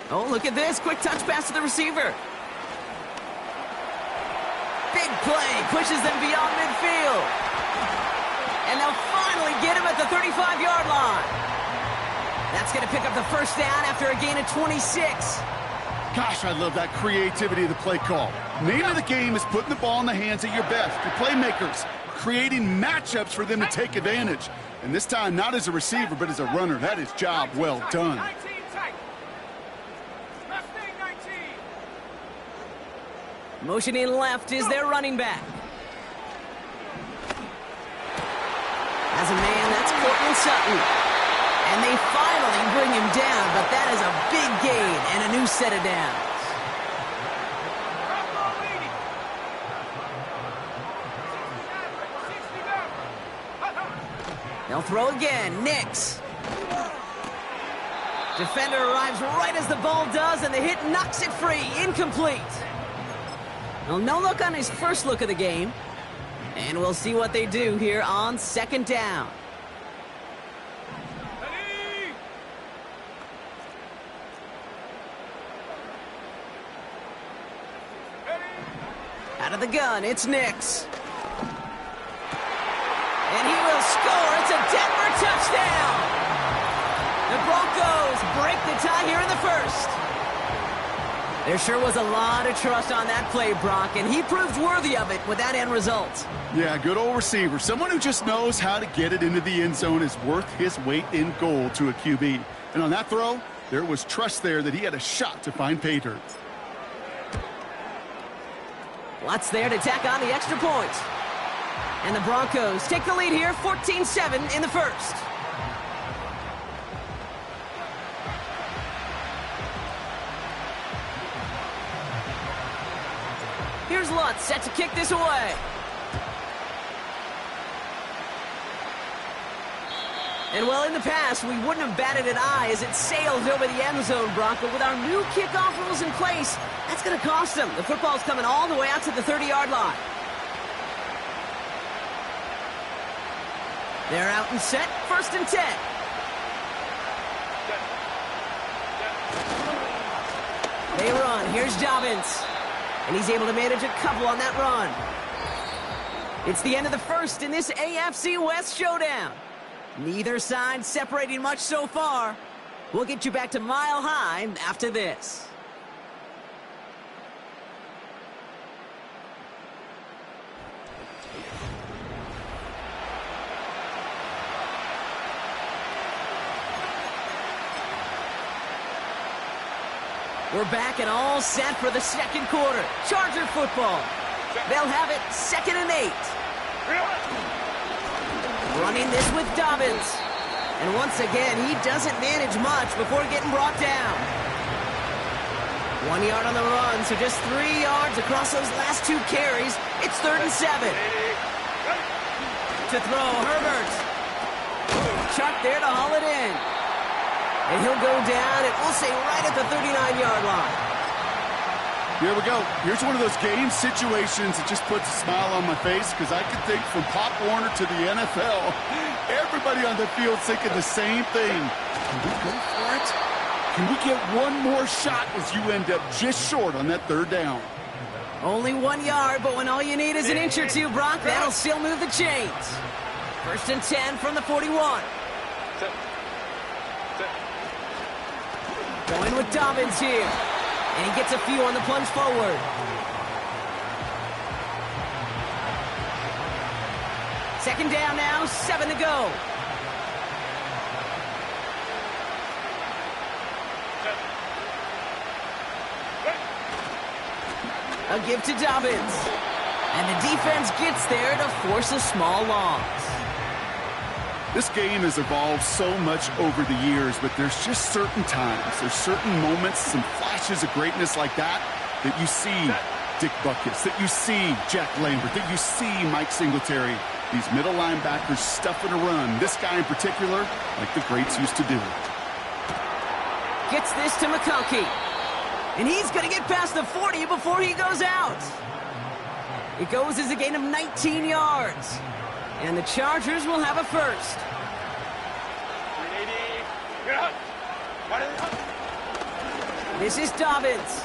Oh, look at this. Quick touch pass to the receiver. Big play pushes them beyond midfield. And they'll finally get him at the 35-yard line. That's going to pick up the 1st down after a gain of 26. Gosh, I love that creativity of the play call. Name of the game is putting the ball in the hands of your best, your playmakers, creating matchups for them to take advantage. And this time, not as a receiver, but as a runner. That is job well done. Motioning left is their running back. As a man, that's Cortland Sutton. And they finally bring him down, but that is a big gain and a new set of downs. They'll throw again. Nix. Defender arrives right as the ball does, and the hit knocks it free. Incomplete. Well, no look on his first look of the game. And we'll see what they do here on second down. Out of the gun, it's Nix. And he will score. It's a Denver touchdown. The Broncos break the tie here in the first. There sure was a lot of trust on that play, Brock, and he proved worthy of it with that end result. Yeah, good old receiver. Someone who just knows how to get it into the end zone is worth his weight in gold to a QB. And on that throw, there was trust there that he had a shot to find pay dirt. Watts there to tack on the extra point. And the Broncos take the lead here, 14-7 in the first. Here's Lutz set to kick this away. And well, in the past, we wouldn't have batted an eye as it sailed over the end zone, Brock. But with our new kickoff rules in place, that's going to cost them. The football's coming all the way out to the 30-yard line. They're out and set, 1st and 10. They run. Here's Dobbins. And he's able to manage a couple on that run. It's the end of the first in this AFC West showdown. Neither side separating much so far. We'll get you back to Mile High after this. We're back and all set for the second quarter. Charger football. They'll have it 2nd and 8. Running this with Dobbins. And once again, he doesn't manage much before getting brought down. 1 yard on the run, so just 3 yards across those last 2 carries. It's 3rd and 7. To throw, Herbert. Chuck there to haul it in. And he'll go down, and we'll say right at the 39-yard line. Here we go. Here's one of those game situations that just puts a smile on my face because I can think from Pop Warner to the NFL. Everybody on the field thinking the same thing. Can we go for it? Can we get one more shot as you end up just short on that 3rd down? Only 1 yard, but when all you need is an inch or two, Brock, that'll still move the chains. 1st and 10 from the 41. Going with Dobbins here. And he gets a few on the plunge forward. Second down now, 7 to go. A give to Dobbins. And the defense gets there to force a small loss. This game has evolved so much over the years, but there's just certain times, there's certain moments, some flashes of greatness like that you see Dick Butkus, that you see Jack Lambert, that you see Mike Singletary. These middle linebackers stuffing a run. This guy in particular, like the greats used to do. Gets this to McConkey. And he's going to get past the 40 before he goes out. It goes as a gain of 19 yards. And the Chargers will have a first. This is Dobbins.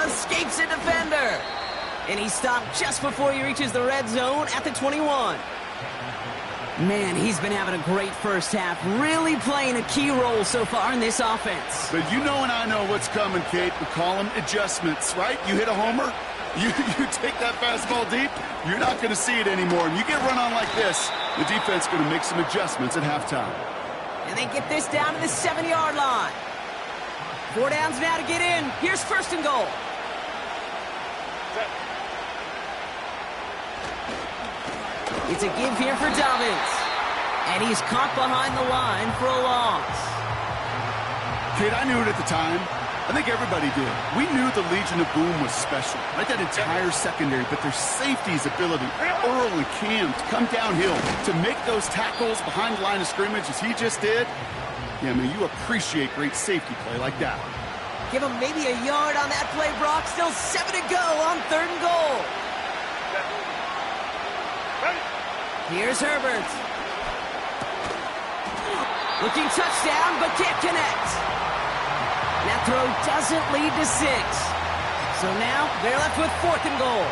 Escapes a defender. And he's stopped just before he reaches the red zone at the 21. Man, he's been having a great first half. Really playing a key role so far in this offense. But you know and I know what's coming, Kate. We call them adjustments, right? You hit a homer. You take that fastball deep, you're not going to see it anymore. And you get run on like this, the defense is going to make some adjustments at halftime. And they get this down to the 7-yard line. 4 downs now to get in. Here's 1st and goal. It's a give here for Dobbins. And he's caught behind the line for a loss. Kid, I knew it at the time. I think everybody did. We knew the Legion of Boom was special, like that entire secondary, but their safety's ability, Earl and Cam, to come downhill, to make those tackles behind the line of scrimmage as he just did. Yeah, I mean, you appreciate great safety play like that. Give him maybe a yard on that play, Brock. Still 7 to go on 3rd and goal. Here's Herbert. Looking touchdown, but can't connect. That throw doesn't lead to 6. So now they're left with 4th and goal.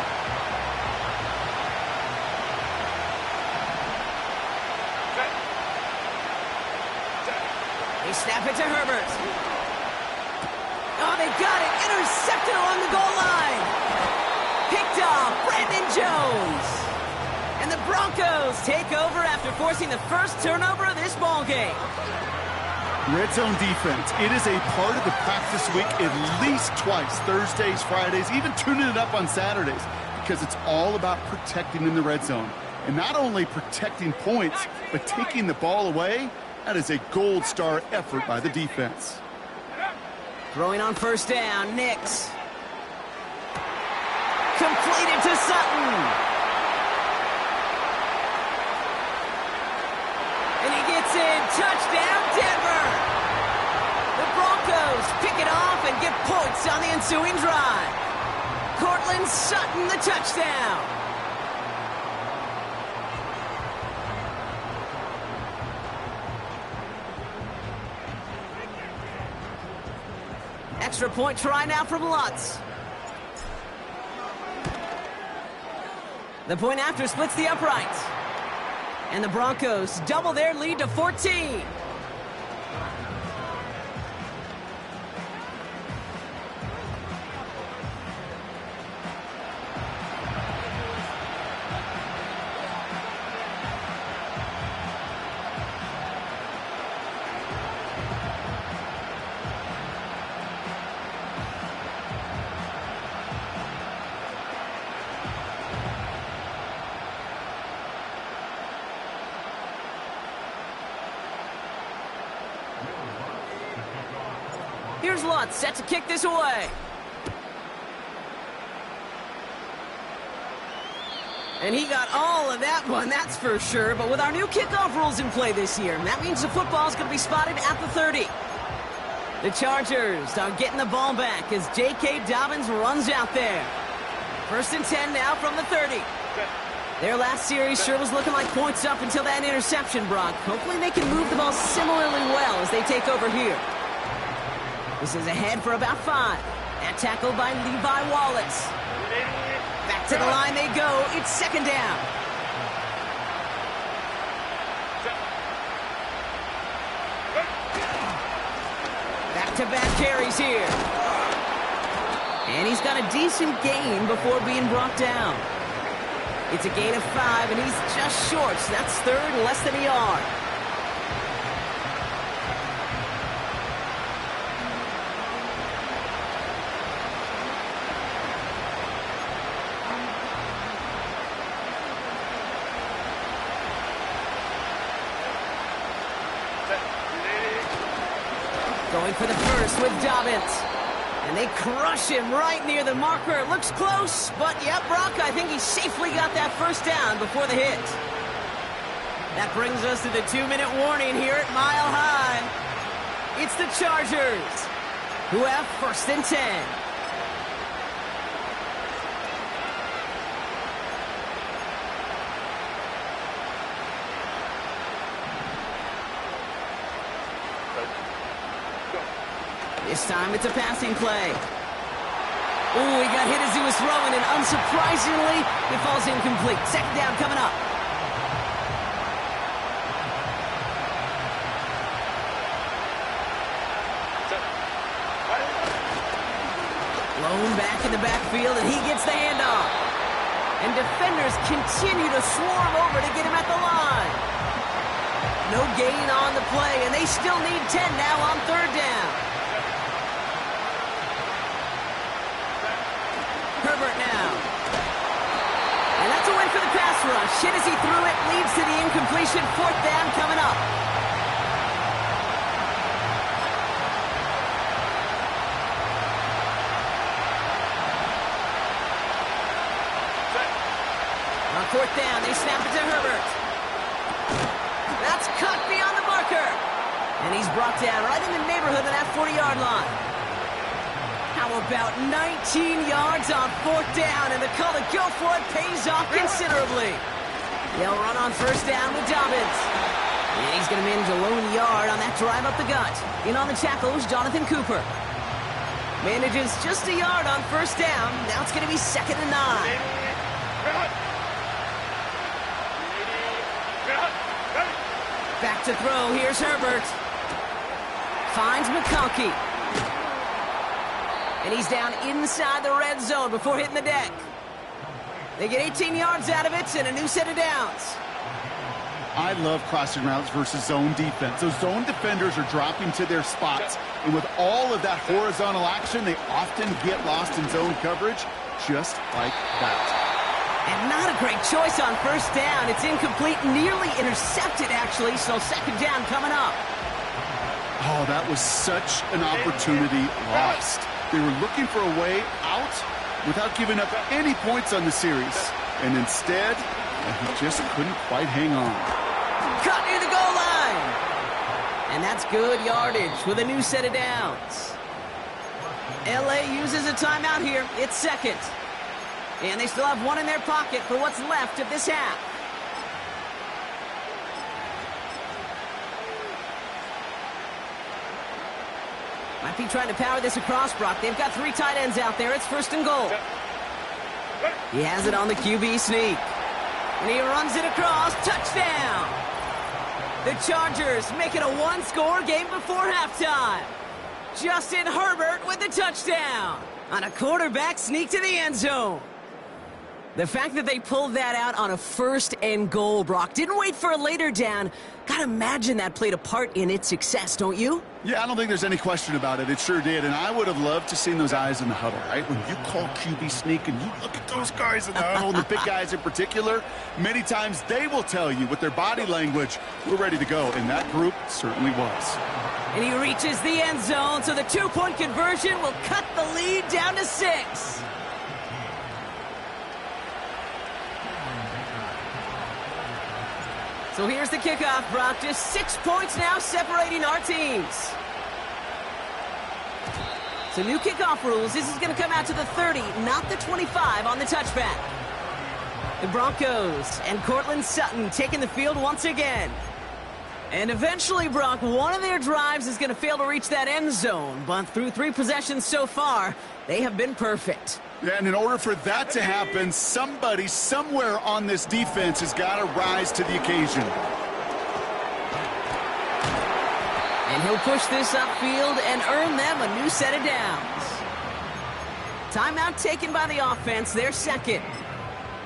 They snap it to Herbert. Oh, they got it. Intercepted along the goal line. Picked off Brandon Jones. And the Broncos take over after forcing the first turnover of this ball game. Red zone defense. It is a part of the practice week at least twice, Thursdays, Fridays, even tuning it up on Saturdays, because it's all about protecting in the red zone. And not only protecting points, but taking the ball away. That is a gold star effort by the defense. Throwing on 1st down, Nix. Completed to Sutton. And he gets in. Touchdown, Denver. The Broncos pick it off and get points on the ensuing drive. Cortland Sutton, the touchdown. Extra point try now from Lutz. The point after splits the uprights. And the Broncos double their lead to 14. Here's Lutz, set to kick this away. And he got all of that one, that's for sure. But with our new kickoff rules in play this year, that means the football's going to be spotted at the 30. The Chargers are getting the ball back as J.K. Dobbins runs out there. 1st and 10 now from the 30. Their last series sure was looking like points up until that interception, Brock. Hopefully they can move the ball similarly well as they take over here. This is ahead for about 5. And tackled by Levi Wallace. Back to the line they go. It's 2nd down. Back-to-back carries here. And he's got a decent gain before being brought down. It's a gain of 5, and he's just short. So that's 3rd, less than a yard. Going for the first with Dobbins. And they crush him right near the marker. It looks close, but yep, Brock, I think he safely got that 1st down before the hit. That brings us to the 2-minute warning here at Mile High. It's the Chargers, who have 1st and 10. This time it's a passing play. Ooh, he got hit as he was throwing, and unsurprisingly, it falls incomplete. 2nd down coming up. Blown back in the backfield, and he gets the handoff. And defenders continue to swarm over to get him at the line. No gain on the play, and they still need 10 now on 3rd down. Herbert now. And that's a win for the pass rush. Hit as he threw it, leads to the incompletion. 4th down coming up. fourth down. They snap it to Herbert. That's cut beyond the marker. And he's brought down right in the neighborhood of that 40-yard line. How about 19 yards on fourth down, and the call to go for it pays off considerably. They'll run on first down with Dobbins. And he's going to manage a lone yard on that drive up the gut. In on the tackles, Jonathan Cooper. Manages just a yard on first down. Now it's going to be 2nd and 9. Back to throw. Here's Herbert. Finds McConkey. And he's down inside the red zone before hitting the deck. They get 18 yards out of it and a new set of downs. I love crossing routes versus zone defense. Those zone defenders are dropping to their spots. And with all of that horizontal action, they often get lost in zone coverage just like that. And not a great choice on first down. It's incomplete, nearly intercepted, actually, so 2nd down coming up. Oh, that was such an opportunity lost. They were looking for a way out without giving up any points on the series. And instead, he just couldn't quite hang on. Cut near the goal line. And that's good yardage with a new set of downs. LA uses a timeout here. It's 2nd. And they still have one in their pocket for what's left of this half. Might be trying to power this across, Brock. They've got 3 tight ends out there. It's 1st and goal. He has it on the QB sneak. And he runs it across. Touchdown! The Chargers make it a 1-score game before halftime. Justin Herbert with the touchdown on a quarterback sneak to the end zone. The fact that they pulled that out on a 1st and goal, Brock, didn't wait for a later down. Gotta imagine that played a part in its success, don't you? Yeah, I don't think there's any question about it. It sure did. And I would have loved to seen those eyes in the huddle, right? When you call QB sneak and you look at those guys in the huddle, and the big guys in particular, many times they will tell you with their body language, we're ready to go. And that group certainly was. And he reaches the end zone, so the 2-point conversion will cut the lead down to 6. So here's the kickoff, Brock. Just 6 points now separating our teams. So new kickoff rules. This is going to come out to the 30, not the 25 on the touchback. The Broncos and Cortland Sutton taking the field once again. And eventually, Brock, one of their drives is going to fail to reach that end zone. But through 3 possessions so far, they have been perfect. Yeah, and in order for that to happen, somebody somewhere on this defense has got to rise to the occasion. And he'll push this upfield and earn them a new set of downs. Timeout taken by the offense, their 2nd.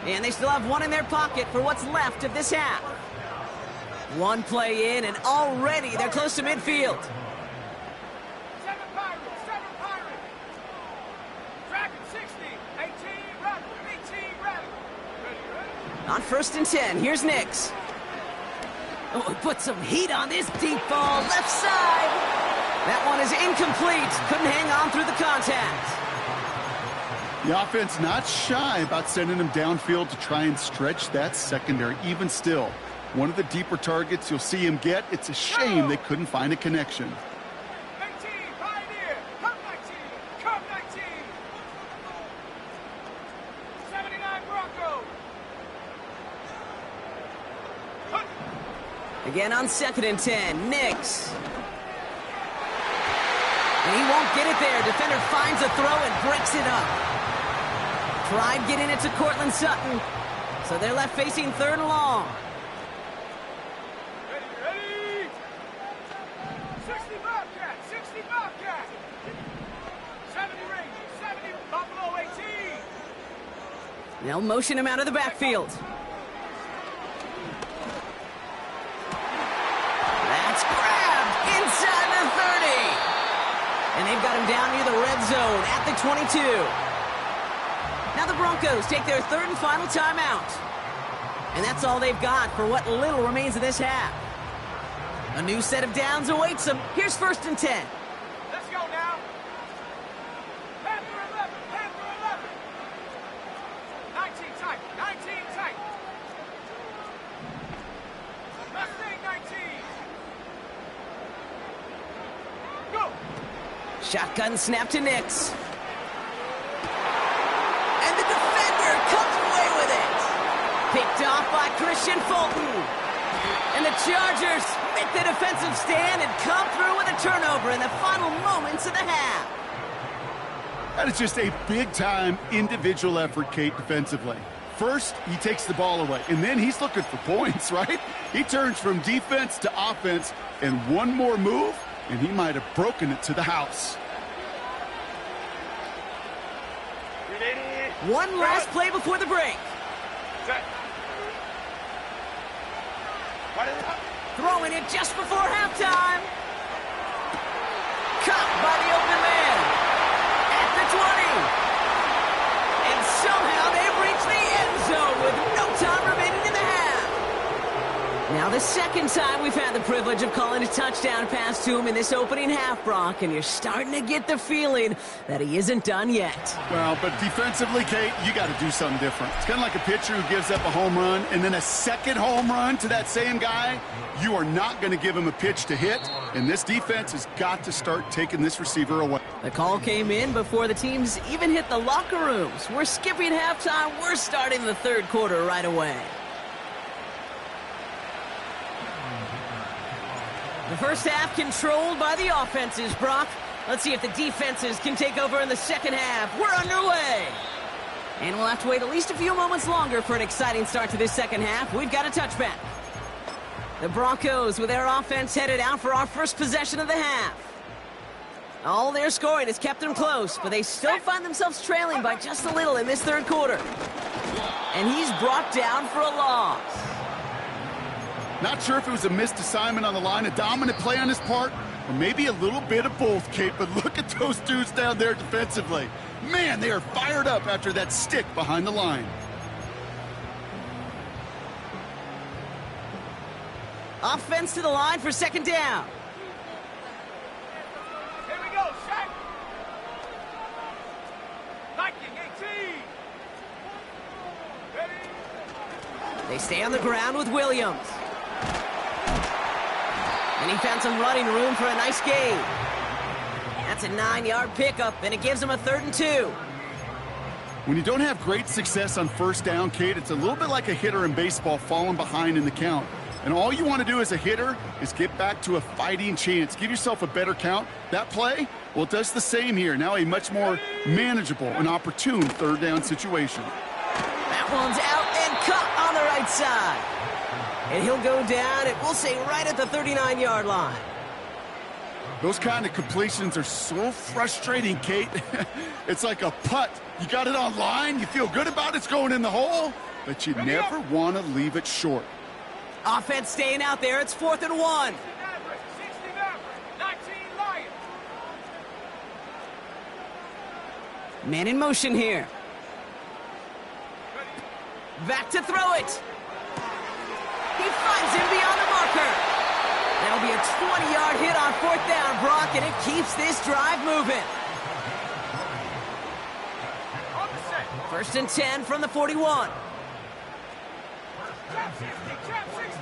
And they still have one in their pocket for what's left of this half. 1 play in, and already they're close to midfield. On 1st and 10, here's Nix. Oh, he put some heat on this deep ball, left side. That one is incomplete. Couldn't hang on through the contact. The offense not shy about sending him downfield to try and stretch that secondary. Even still, one of the deeper targets you'll see him get. It's a shame they couldn't find a connection. Again on 2nd and 10, Nix. And he won't get it there. Defender finds a throw and breaks it up. Tried getting it to Cortland Sutton. So they're left facing 3rd and long. Ready? 60 Bobcat, 60 Bobcat. 70 Rangers, 70 Buffalo 18. They'll motion him out of the backfield. That's grabbed inside the 30. And they've got him down near the red zone at the 22. Now the Broncos take their 3rd and final timeout. And that's all they've got for what little remains of this half. A new set of downs awaits them. Here's 1st and 10. Let's go now. Panther 11, Panther 11. 19 tight, 19 tight. Shotgun snap to Nix. And the defender comes away with it. Picked off by Christian Fulton. And the Chargers make the defensive stand and come through with a turnover in the final moments of the half. That is just a big-time individual effort, Kate, defensively. First, he takes the ball away, and then he's looking for points, right? He turns from defense to offense, and one more move, and he might have broken it to the house. One last play before the break. Throwing it just before halftime. Caught by the open man. At the 20. And somehow they've reached the end zone with no time remaining in the half. Now the second time we've had the privilege of calling a touchdown pass to him in this opening half, Brock, and you're starting to get the feeling that he isn't done yet. Well, but defensively, Kate, you got to do something different. It's kind of like a pitcher who gives up a home run and then a second home run to that same guy. You are not going to give him a pitch to hit, and this defense has got to start taking this receiver away. The call came in before the teams even hit the locker rooms. We're skipping halftime. We're starting the third quarter right away. The first half controlled by the offenses, Brock. Let's see if the defenses can take over in the second half. We're underway. And we'll have to wait at least a few moments longer for an exciting start to this second half. We've got a touchback. The Broncos with their offense headed out for our first possession of the half. All their scoring has kept them close, but they still find themselves trailing by just a little in this third quarter. And he's brought down for a loss. Not sure if it was a missed assignment on the line, a dominant play on his part, or maybe a little bit of both, Kate, but look at those dudes down there defensively. Man, they are fired up after that stick behind the line. Offense to the line for second down. Here we go, Shaq. 1918. Ready? They stay on the ground with Williams. And he found some running room for a nice gain. That's a 9-yard pickup, and it gives him a 3rd and 2. When you don't have great success on first down, Kate, it's a little bit like a hitter in baseball falling behind in the count. And all you want to do as a hitter is get back to a fighting chance. Give yourself a better count. That play, well, it does the same here. Now a much more manageable and opportune third down situation. That one's out and cut on the right side. And he'll go down, and we'll say right at the 39-yard line. Those kind of completions are so frustrating, Kate. It's like a putt. You got it on line, you feel good about it's going in the hole, but you never want to leave it short. Offense staying out there. It's 4th and 1. 19 Lions. Man in motion here. Back to throw it. He finds him beyond the marker. That'll be a 20-yard hit on 4th down, Brock, and it keeps this drive moving. 1st and 10 from the 41. Trap 60, trap 60.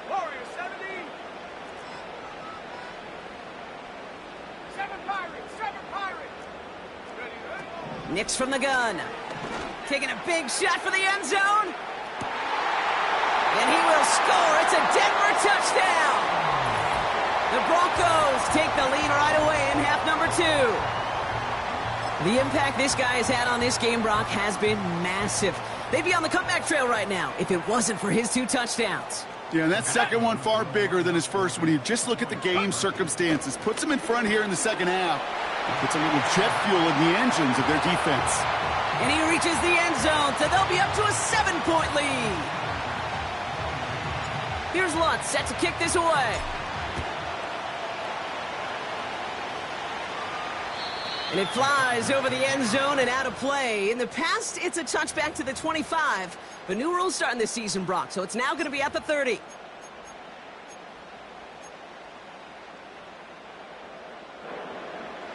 Warrior 70. 7 Pirates, 7 Pirates. Ready, ready. Nix from the gun. Taking a big shot for the end zone. And he will score. It's a Denver touchdown. The Broncos take the lead right away in half number 2. The impact this guy has had on this game, Brock, has been massive. They'd be on the comeback trail right now if it wasn't for his 2 touchdowns. Yeah, and that second one far bigger than his first when you just look at the game circumstances. Puts him in front here in the second half. Puts a little jet fuel in the engines of their defense. And he reaches the end zone, so they'll be up to a 7-point lead. Here's Lutz set to kick this away. And it flies over the end zone and out of play. In the past, it's a touchback to the 25. But new rules starting this season, Brock, so it's now going to be at the 30.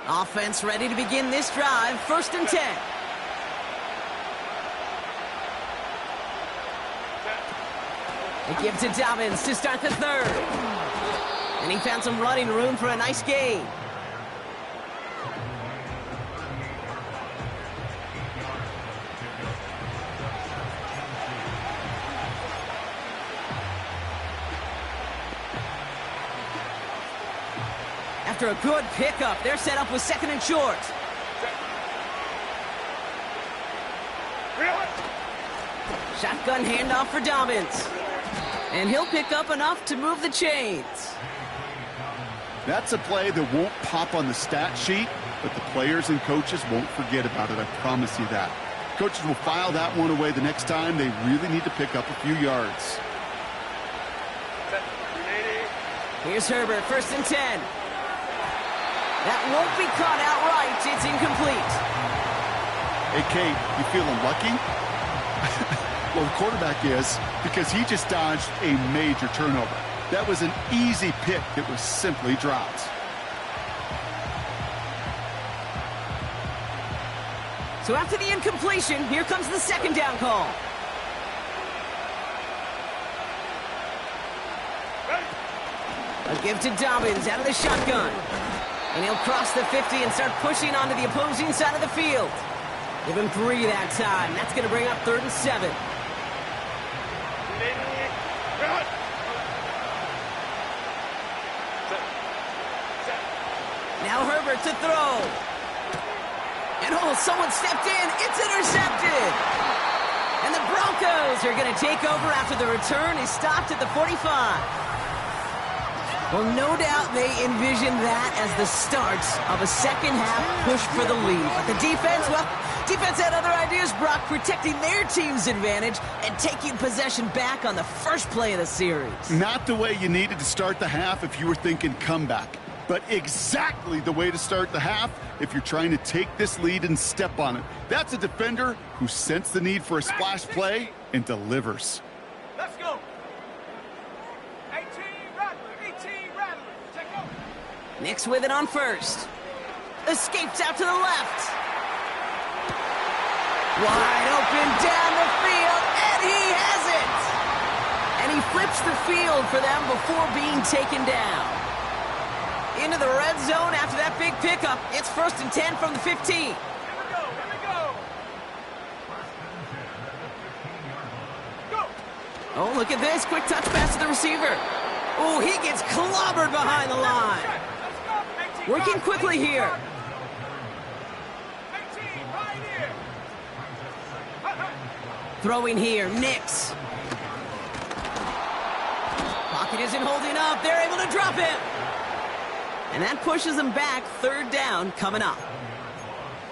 Offense ready to begin this drive. 1st and 10. They give to Dobbins to start the 3rd. And he found some running room for a nice gain. After a good pickup, they're set up with second and short. Shotgun handoff for Dobbins. And he'll pick up enough to move the chains. That's a play that won't pop on the stat sheet, but the players and coaches won't forget about it, I promise you that. Coaches will file that one away the next time they really need to pick up a few yards. Here's Herbert, 1st and 10. That won't be caught outright. It's incomplete. Hey, Kate, you feeling lucky? Well, the quarterback is, because he just dodged a major turnover. That was an easy pick that was simply dropped. So after the incompletion, here comes the 2nd down call. A give to Dobbins out of the shotgun. And he'll cross the 50 and start pushing onto the opposing side of the field. Give him 3 that time. That's going to bring up 3rd and 7. Now Herbert to throw. And someone stepped in. It's intercepted. And the Broncos are going to take over after the return is stopped at the 45. Well, no doubt they envision that as the start of a second-half push for the lead. But the defense had other ideas, Brock, protecting their team's advantage and taking possession back on the first play of the series. Not the way you needed to start the half if you were thinking comeback, but exactly the way to start the half if you're trying to take this lead and step on it. That's a defender who sensed the need for a splash play and delivers. Let's go. 18 Rattler. Check out. Nix with it on 1st. Escapes out to the left. Wide open down the field, and he has it! And he flips the field for them before being taken down. Into the red zone after that big pickup. It's 1st and 10 from the 15. Here we go. Go. Oh, look at this. Quick touch pass to the receiver. Oh, he gets clobbered behind the line. Working quickly here. 18, right here. Throwing here, Nix. Pocket isn't holding up. They're able to drop him. And that pushes them back. 3rd down coming up.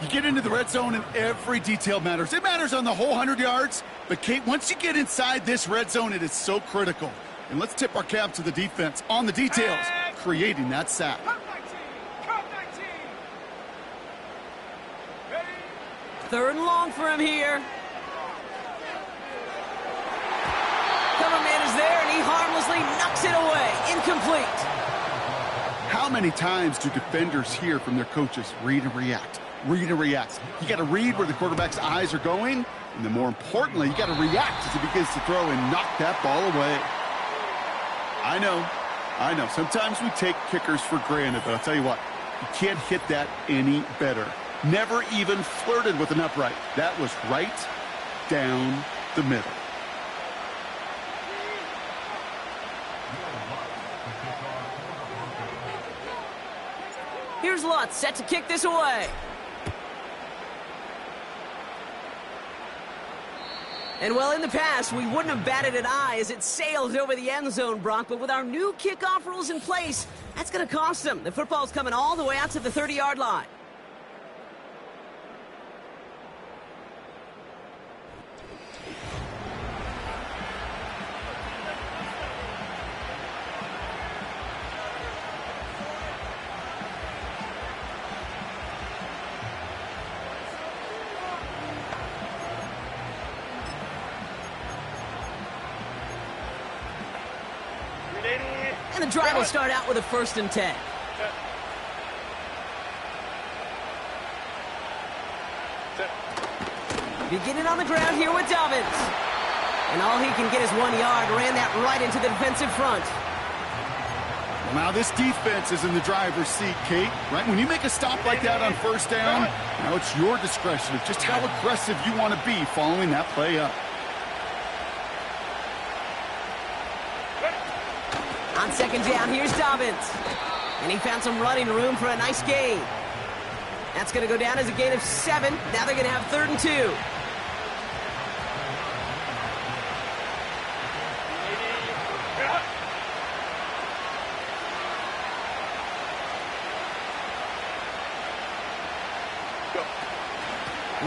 You get into the red zone and every detail matters. It matters on the whole 100 yards. But, Kate, once you get inside this red zone, it is so critical. And let's tip our cap to the defense on the details, creating that sack. Cut 19. 3rd and long for him here. Cover man is there, and he harmlessly knocks it away. Incomplete. How many times do defenders hear from their coaches, read and react? Read and react. You got to read where the quarterback's eyes are going, and then more importantly, you got to react as he begins to throw and knock that ball away. I know. Sometimes we take kickers for granted, but I'll tell you what, you can't hit that any better. Never even flirted with an upright. That was right down the middle. Here's Lutz set to kick this away. And well, in the past, we wouldn't have batted an eye as it sails over the end zone, Brock. But with our new kickoff rules in place, that's going to cost them. The football's coming all the way out to the 30-yard line. And the drive will start out with a 1st and 10. Beginning on the ground here with Dobbins. And all he can get is 1 yard. Ran that right into the defensive front. Well, now this defense is in the driver's seat, Kate, right? When you make a stop like that on first down, now it's your discretion of just how aggressive you want to be following that play up. On second down, here's Dobbins. And he found some running room for a nice gain. That's going to go down as a gain of 7. Now they're going to have 3rd and 2.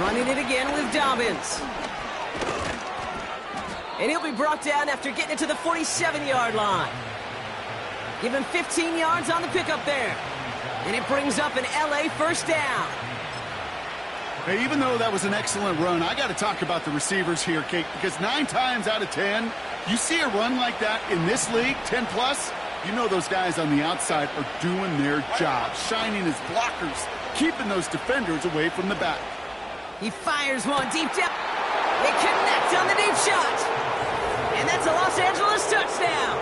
Running it again with Dobbins. And he'll be brought down after getting it to the 47-yard line. Give him 15 yards on the pickup there. And it brings up an LA first down. Hey, even though that was an excellent run, I got to talk about the receivers here, Kate, because 9 times out of 10, you see a run like that in this league, 10+, you know those guys on the outside are doing their job, shining as blockers, keeping those defenders away from the back. He fires one deep down. They connect on the deep shot. And that's a Los Angeles touchdown.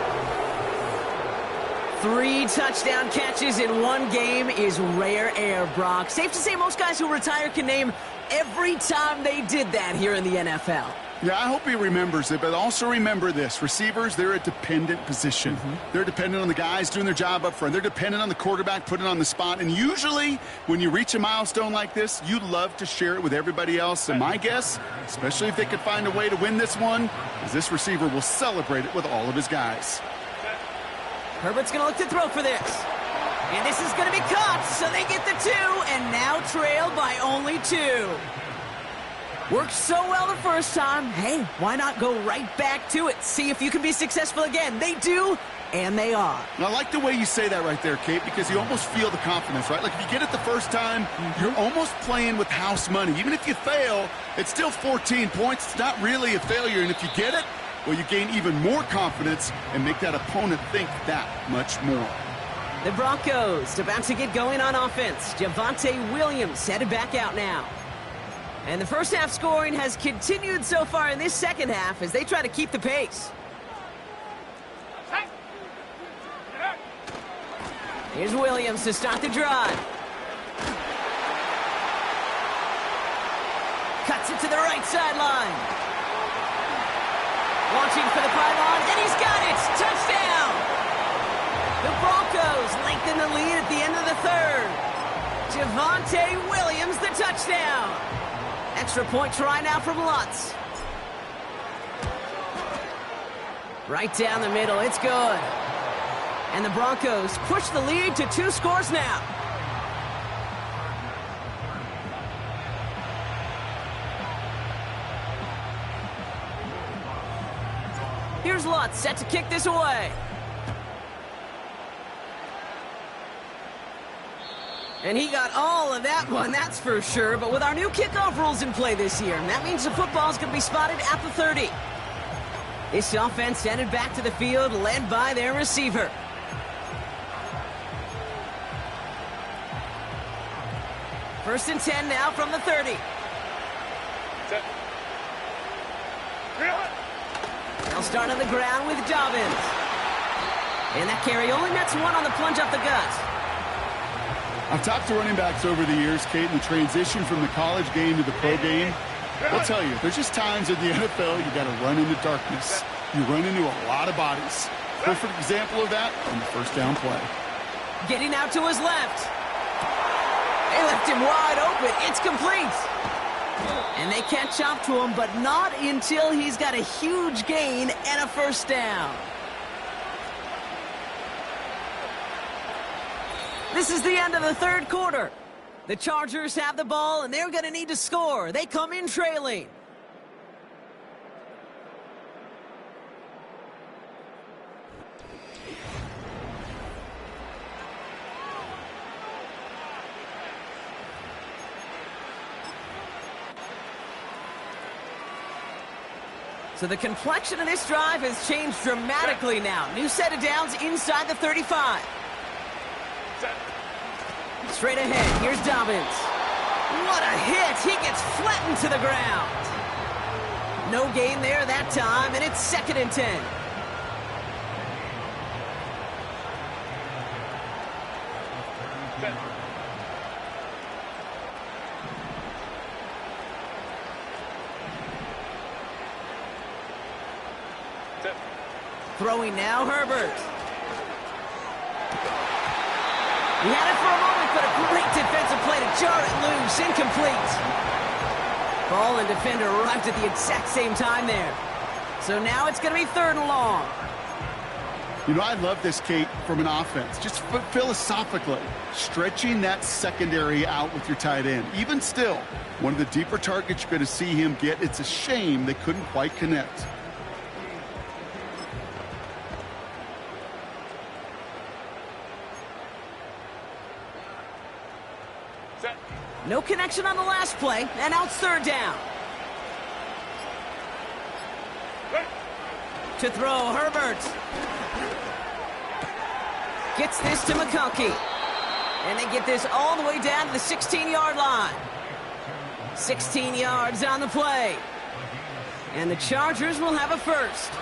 3 touchdown catches in one game is rare air, Brock. Safe to say most guys who retire can name every time they did that here in the NFL. Yeah, I hope he remembers it, but also remember this. Receivers, they're a dependent position. They're dependent on the guys doing their job up front. They're dependent on the quarterback putting on the spot. And usually, when you reach a milestone like this, you love to share it with everybody else. And my guess, especially if they could find a way to win this one, is this receiver will celebrate it with all of his guys. Herbert's going to look to throw for this. And this is going to be caught, so they get the 2, and now trail by only 2. Worked so well the first time. Hey, why not go right back to it? See if you can be successful again. They do, and they are. And I like the way you say that right there, Kate, because you almost feel the confidence, right? Like if you get it the first time, you're almost playing with house money. Even if you fail, it's still 14 points. It's not really a failure. And if you get it, well, you gain even more confidence and make that opponent think that much more. The Broncos about to get going on offense. Javonte Williams headed back out now. And the first half scoring has continued so far in this second half as they try to keep the pace. Here's Williams to start the drive. Cuts it to the right sideline. Launching for the pylon, and he's got it! Touchdown! The Broncos lengthen the lead at the end of the 3rd. Javonte Williams, the touchdown! Extra point try now from Lutz. Right down the middle, it's good. And the Broncos push the lead to 2 scores now. Here's Lutz set to kick this away. And he got all of that one, that's for sure. But with our new kickoff rules in play this year, that means the football's going to be spotted at the 30. This offense headed back to the field, led by their receiver. First and 10 now from the 30. They'll start on the ground with Dobbins. And that carry only nets 1 on the plunge up the gut. I've talked to running backs over the years, Kate, and the transition from the college game to the pro game. I'll tell you, there's just times in the NFL you got to run into darkness. You run into a lot of bodies. Perfect example of that on the first down play. Getting out to his left. They left him wide open. It's complete. And they catch up to him, but not until he's got a huge gain and a first down. This is the end of the 3rd quarter. The Chargers have the ball, and they're going to need to score. They come in trailing. So the complexion of this drive has changed dramatically now. New set of downs inside the 35. Straight ahead, here's Dobbins. What a hit! He gets flattened to the ground. No gain there that time, and it's 2nd and 10. Throwing now, Herbert. He had it for a moment, but a great defensive play to jar it loose. Incomplete. Ball and defender arrived at the exact same time there. So now it's going to be 3rd and long. You know, I love this, Kate, from an offense. Just philosophically, stretching that secondary out with your tight end. Even still, one of the deeper targets you're going to see him get. It's a shame they couldn't quite connect. No connection on the last play, and now it's 3rd down. To throw, Herbert. Gets this to McConkey. And they get this all the way down to the 16-yard line. 16 yards on the play. And the Chargers will have a first.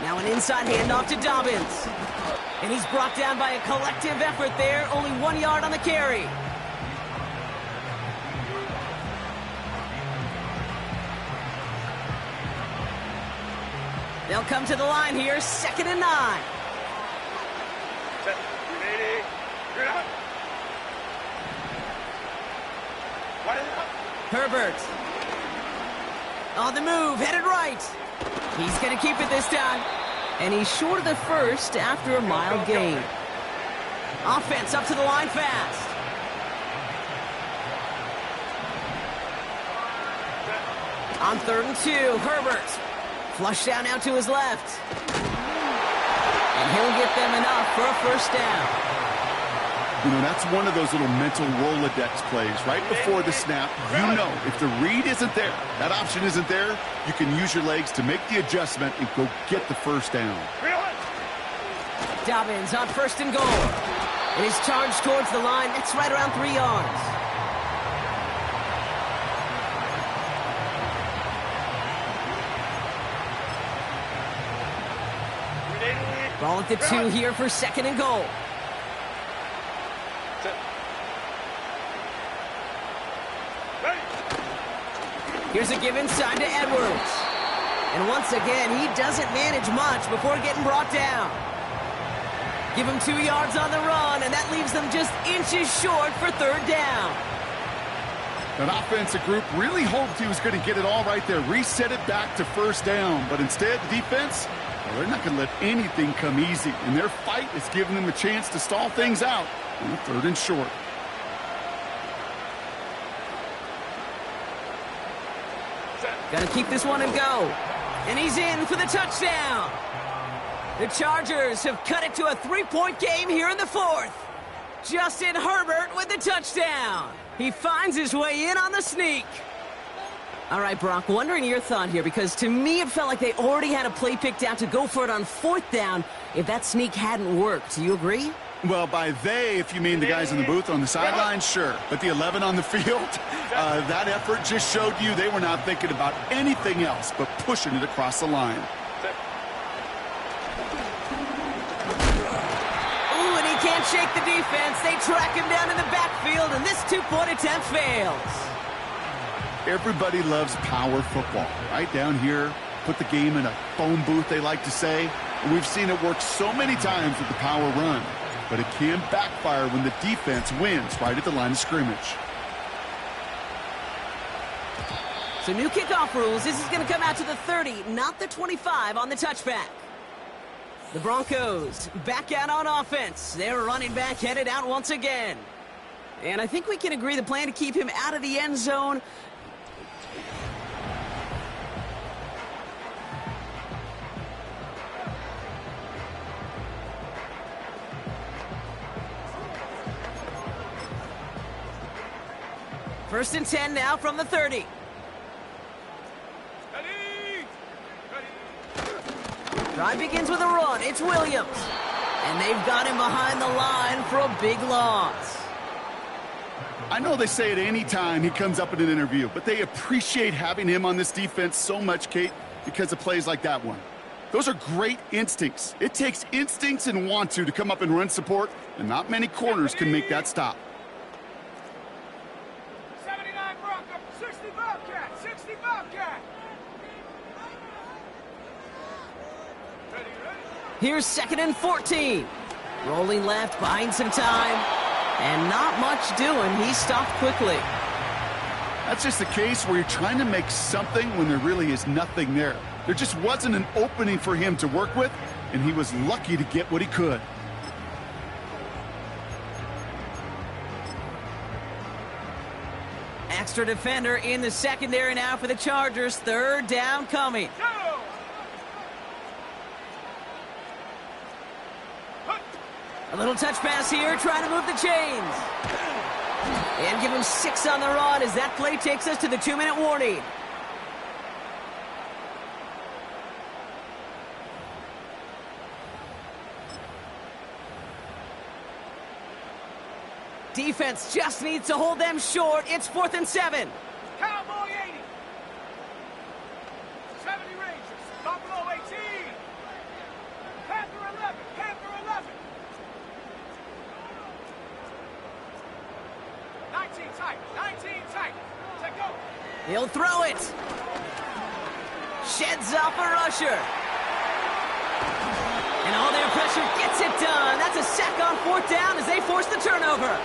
Now an inside handoff to Dobbins. And he's brought down by a collective effort there. Only 1 yard on the carry. They'll come to the line here, 2nd and 9. Herbert. On the move, headed right. He's going to keep it this time. And he's short of the first after a mild gain. Offense up to the line fast. On 3rd and 2, Herbert. Flush down now to his left. And he'll get them enough for a first down. You know, that's one of those little mental Rolodex plays. Right before the snap, you know if the read isn't there, that option isn't there, you can use your legs to make the adjustment and go get the first down. Dobbins on 1st and goal. And he's charged towards the line. That's right around 3 yards. Ball at the 2 here for 2nd and goal. Here's a give inside to Edwards. And once again, he doesn't manage much before getting brought down. Give him 2 yards on the run, and that leaves them just inches short for 3rd down. That offensive group really hoped he was going to get it all right there, reset it back to 1st down. But instead, the defense, well, they're not going to let anything come easy. And their fight is giving them a chance to stall things out on 3rd and short. Got to keep this one and go. And he's in for the touchdown. The Chargers have cut it to a 3-point game here in the 4th. Justin Herbert with the touchdown. He finds his way in on the sneak. All right, Brock, wondering your thought here, because to me it felt like they already had a play picked out to go for it on 4th down if that sneak hadn't worked. Do you agree? Well, by they, if you mean the guys in the booth on the sideline, sure. But the 11 on the field, that effort just showed you they were not thinking about anything else but pushing it across the line. Ooh, and he can't shake the defense. They track him down in the backfield, and this 2-point attempt fails. Everybody loves power football. Right down here, put the game in a phone booth, they like to say. And we've seen it work so many times with the power run. But it can backfire when the defense wins right at the line of scrimmage. So new kickoff rules. This is going to come out to the 30, not the 25 on the touchback. The Broncos back out on offense. Their running back headed out once again. And I think we can agree the plan to keep him out of the end zone. First and 10 now from the 30. Drive begins with a run. It's Williams. And they've got him behind the line for a big loss. I know they say it any time he comes up in an interview, but they appreciate having him on this defense so much, Kate, because of plays like that one. Those are great instincts. It takes instincts and want to come up and run support, and not many corners can make that stop. 79 Bronco, 60 Bobcat, 60 Bobcat. Here's 2nd and 14. Rolling left, buying some time. And not much doing. He stopped quickly. That's just a case where you're trying to make something when there really is nothing there. There just wasn't an opening for him to work with, and he was lucky to get what he could. Extra defender in the secondary now for the Chargers. 3rd down coming. A little touch pass here, trying to move the chains. And give him 6 on the run as that play takes us to the 2-minute warning. Defense just needs to hold them short. It's 4th and 7. Cowboy 80. 70 Rangers. Buffalo 18. Panther 11. Panther 11. 19 tight. 19 tight. Take go. He'll throw it. Sheds off a rusher. And all their pressure gets it done. That's a sack on 4th down as they force the turnover.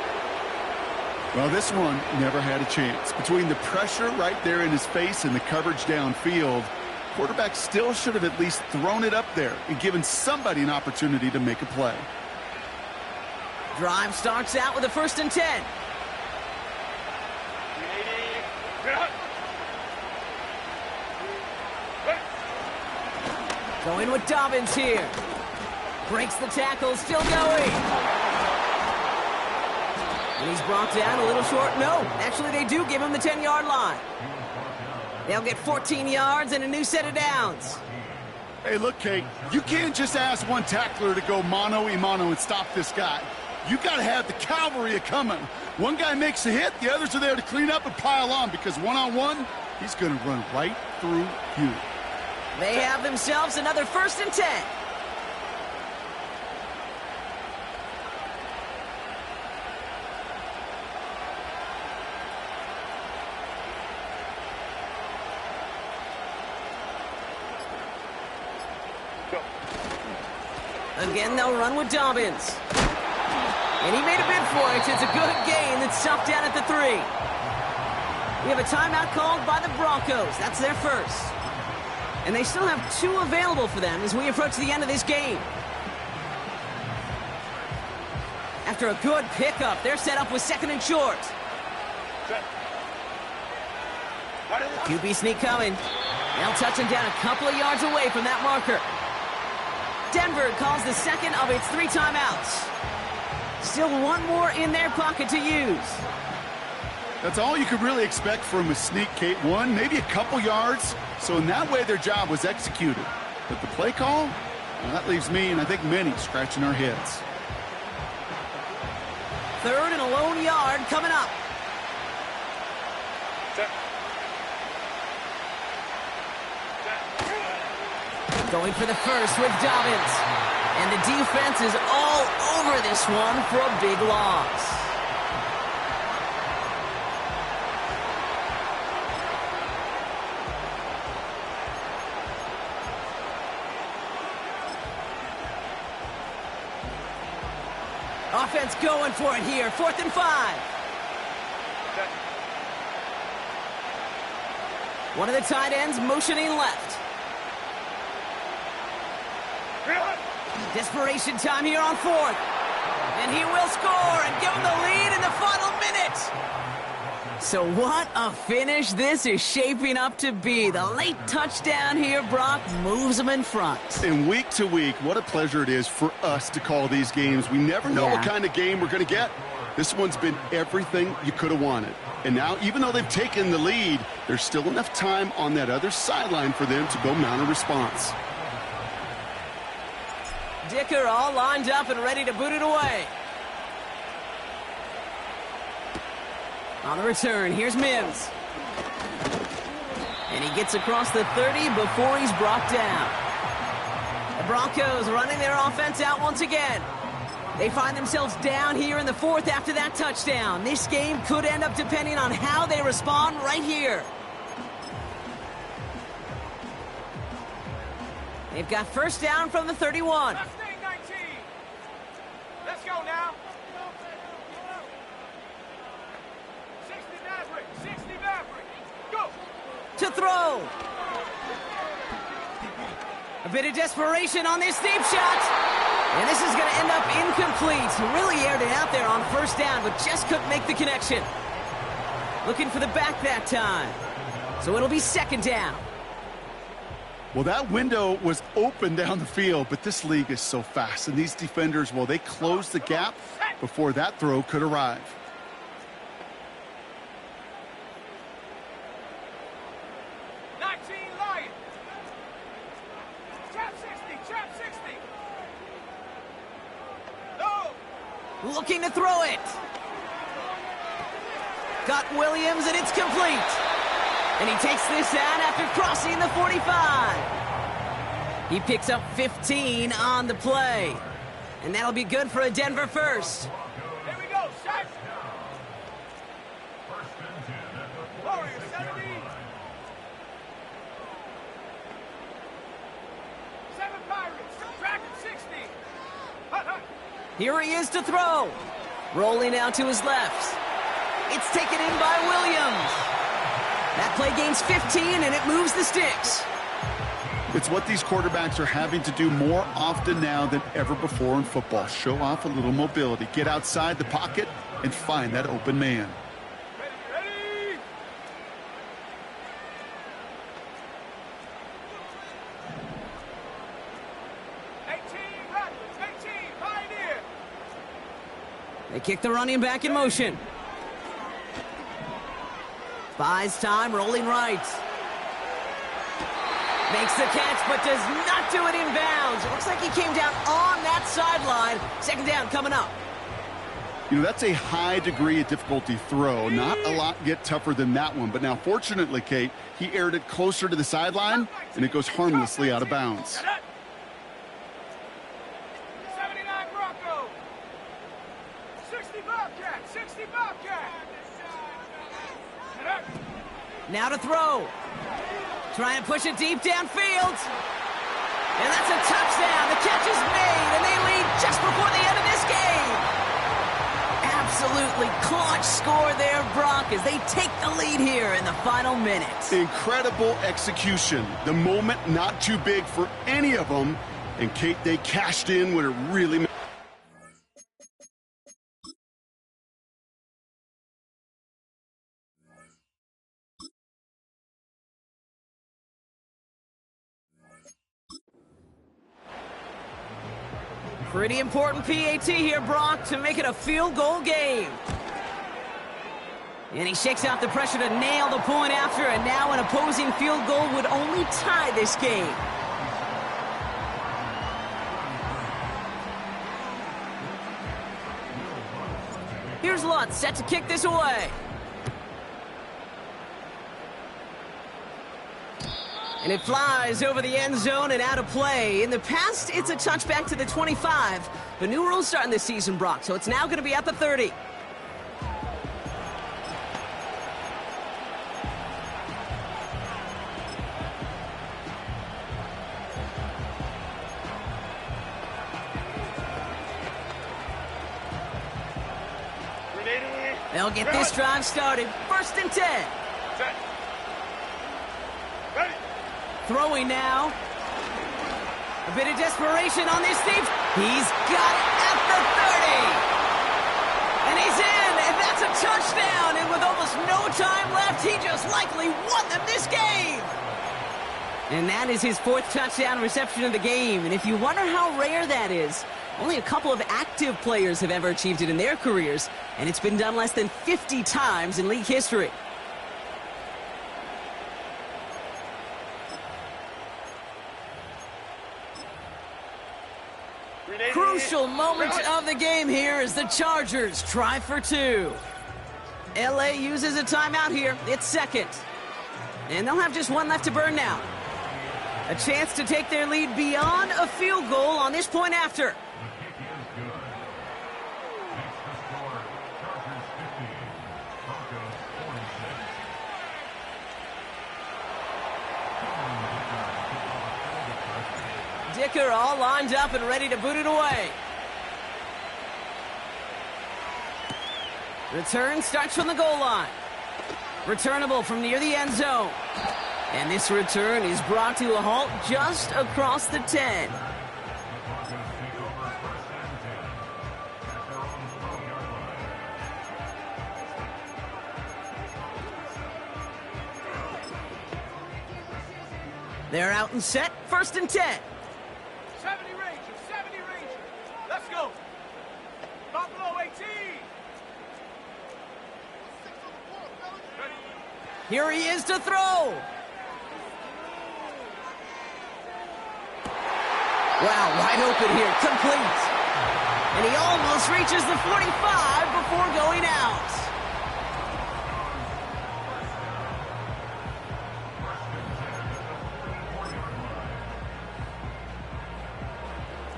Well, this one never had a chance. Between the pressure right there in his face and the coverage downfield, quarterback still should have at least thrown it up there and given somebody an opportunity to make a play. Drive starts out with a 1st and 10. Going with Dobbins here. Breaks the tackle, still going. And he's brought down a little short. No, actually they do give him the 10-yard line. They'll get 14 yards and a new set of downs. Hey, look, Kate, you can't just ask one tackler to go mano-a-mano and stop this guy. You got to have the cavalry coming. One guy makes a hit, the others are there to clean up and pile on, because one-on-one, he's going to run right through you. They have themselves another 1st and 10. Again, they'll run with Dobbins. And he made a bid for it. It's a good gain that's stopped down at the 3. We have a timeout called by the Broncos. That's their first. And they still have 2 available for them as we approach the end of this game. After a good pickup, they're set up with 2nd and short. QB sneak coming. They'll touch him down a couple of yards away from that marker. Denver calls the 2nd of its 3 timeouts. Still 1 more in their pocket to use. That's all you could really expect from a sneak, Kate. 1, maybe a couple yards. So in that way, their job was executed. But the play call, well, that leaves me, and I think many, scratching our heads. 3rd and a lone yard coming up. Going for the first with Dobbins. And the defense is all over this one for a big loss. Offense going for it here. 4th and 5. One of the tight ends motioning left. Desperation time here on 4th. And he will score and give him the lead in the final minute. So what a finish this is shaping up to be. The late touchdown here, Brock, moves them in front. And week to week, what a pleasure it is for us to call these games. We never know what kind of game we're going to get. This one's been everything you could have wanted. And now, even though they've taken the lead, there's still enough time on that other sideline for them to go mount a response. Dicker all lined up and ready to boot it away. On the return, here's Mims. And he gets across the 30 before he's brought down. The Broncos running their offense out once again. They find themselves down here in the fourth after that touchdown. This game could end up depending on how they respond right here. They've got first down from the 31. Let's stay 19. Let's go now. 60 Maverick. 60 Maverick. Go. To throw. A bit of desperation on this deep shot. And this is going to end up incomplete. He really aired it out there on first down, but just couldn't make the connection. Looking for the back that time. So it'll be second down. Well, that window was open down the field, but this league is so fast. And these defenders, well, they closed the gap before that throw could arrive. Looking to throw it. Got Williams, and it's complete. And he takes this out after crossing the 45. He picks up 15 on the play. And that'll be good for a Denver first. Here we go, set. Warriors, 70. 7 Pirates, Dragon 60. Hut, hut. Here he is to throw. Rolling out to his left. It's taken in by Williams. That play gains 15, and it moves the sticks. It's what these quarterbacks are having to do more often now than ever before in football. Show off a little mobility. Get outside the pocket and find that open man. Ready? 18 Rattlers, 18 Pioneer. They kick the running back in motion. Buys time, rolling right. Makes the catch, but does not do it in bounds. It looks like he came down on that sideline. Second down coming up. You know, that's a high degree of difficulty throw. Not a lot get tougher than that one. But now, fortunately, Kate, he aired it closer to the sideline, and it goes harmlessly out of bounds. 79 Bronco. 60 Bobcat, 60 Bobcat. Now to throw. Try and push it deep downfield. And that's a touchdown. The catch is made, and they lead just before the end of this game. Absolutely clutch score there, Brock, as they take the lead here in the final minutes. Incredible execution. The moment not too big for any of them. And, Kate, they cashed in when it really mattered. Pretty important PAT here, Brock, to make it a field goal game. And he shakes out the pressure to nail the point after, and now an opposing field goal would only tie this game. Here's Lutz set to kick this away. And it flies over the end zone and out of play. In the past, it's a touchback to the 25. The new rules starting this season, Brock, so it's now going to be at the 30. They'll get this drive started. First and 10. Throwing now. A bit of desperation on this deep. He's got it at the 30. And he's in, and that's a touchdown. And with almost no time left, he just likely won them this game. And that is his fourth touchdown reception of the game. And if you wonder how rare that is, only a couple of active players have ever achieved it in their careers. And it's been done less than 50 times in league history. Crucial moment of the game here as the Chargers try for two. LA uses a timeout here. It's second. And they'll have just one left to burn now. A chance to take their lead beyond a field goal on this point after. Dicker all lined up and ready to boot it away. Return starts from the goal line. Returnable from near the end zone. And this return is brought to a halt just across the 10. They're out and set, 1st and 10. 70 Rangers, 70 Rangers. Let's go. Buffalo 18. Here he is to throw. Wow, wide open here, complete. And he almost reaches the 45 before going out.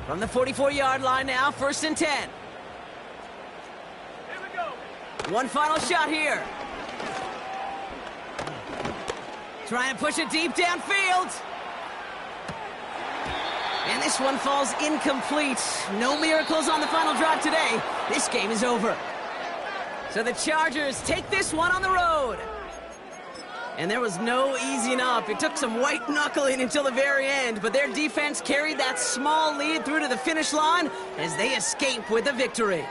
From the 44-yard line now, 1st and 10. Here we go. One final shot here. Trying to push it deep downfield. And this one falls incomplete. No miracles on the final drive today. This game is over. So the Chargers take this one on the road. And there was no easing up. It took some white knuckling until the very end, but their defense carried that small lead through to the finish line as they escape with a victory.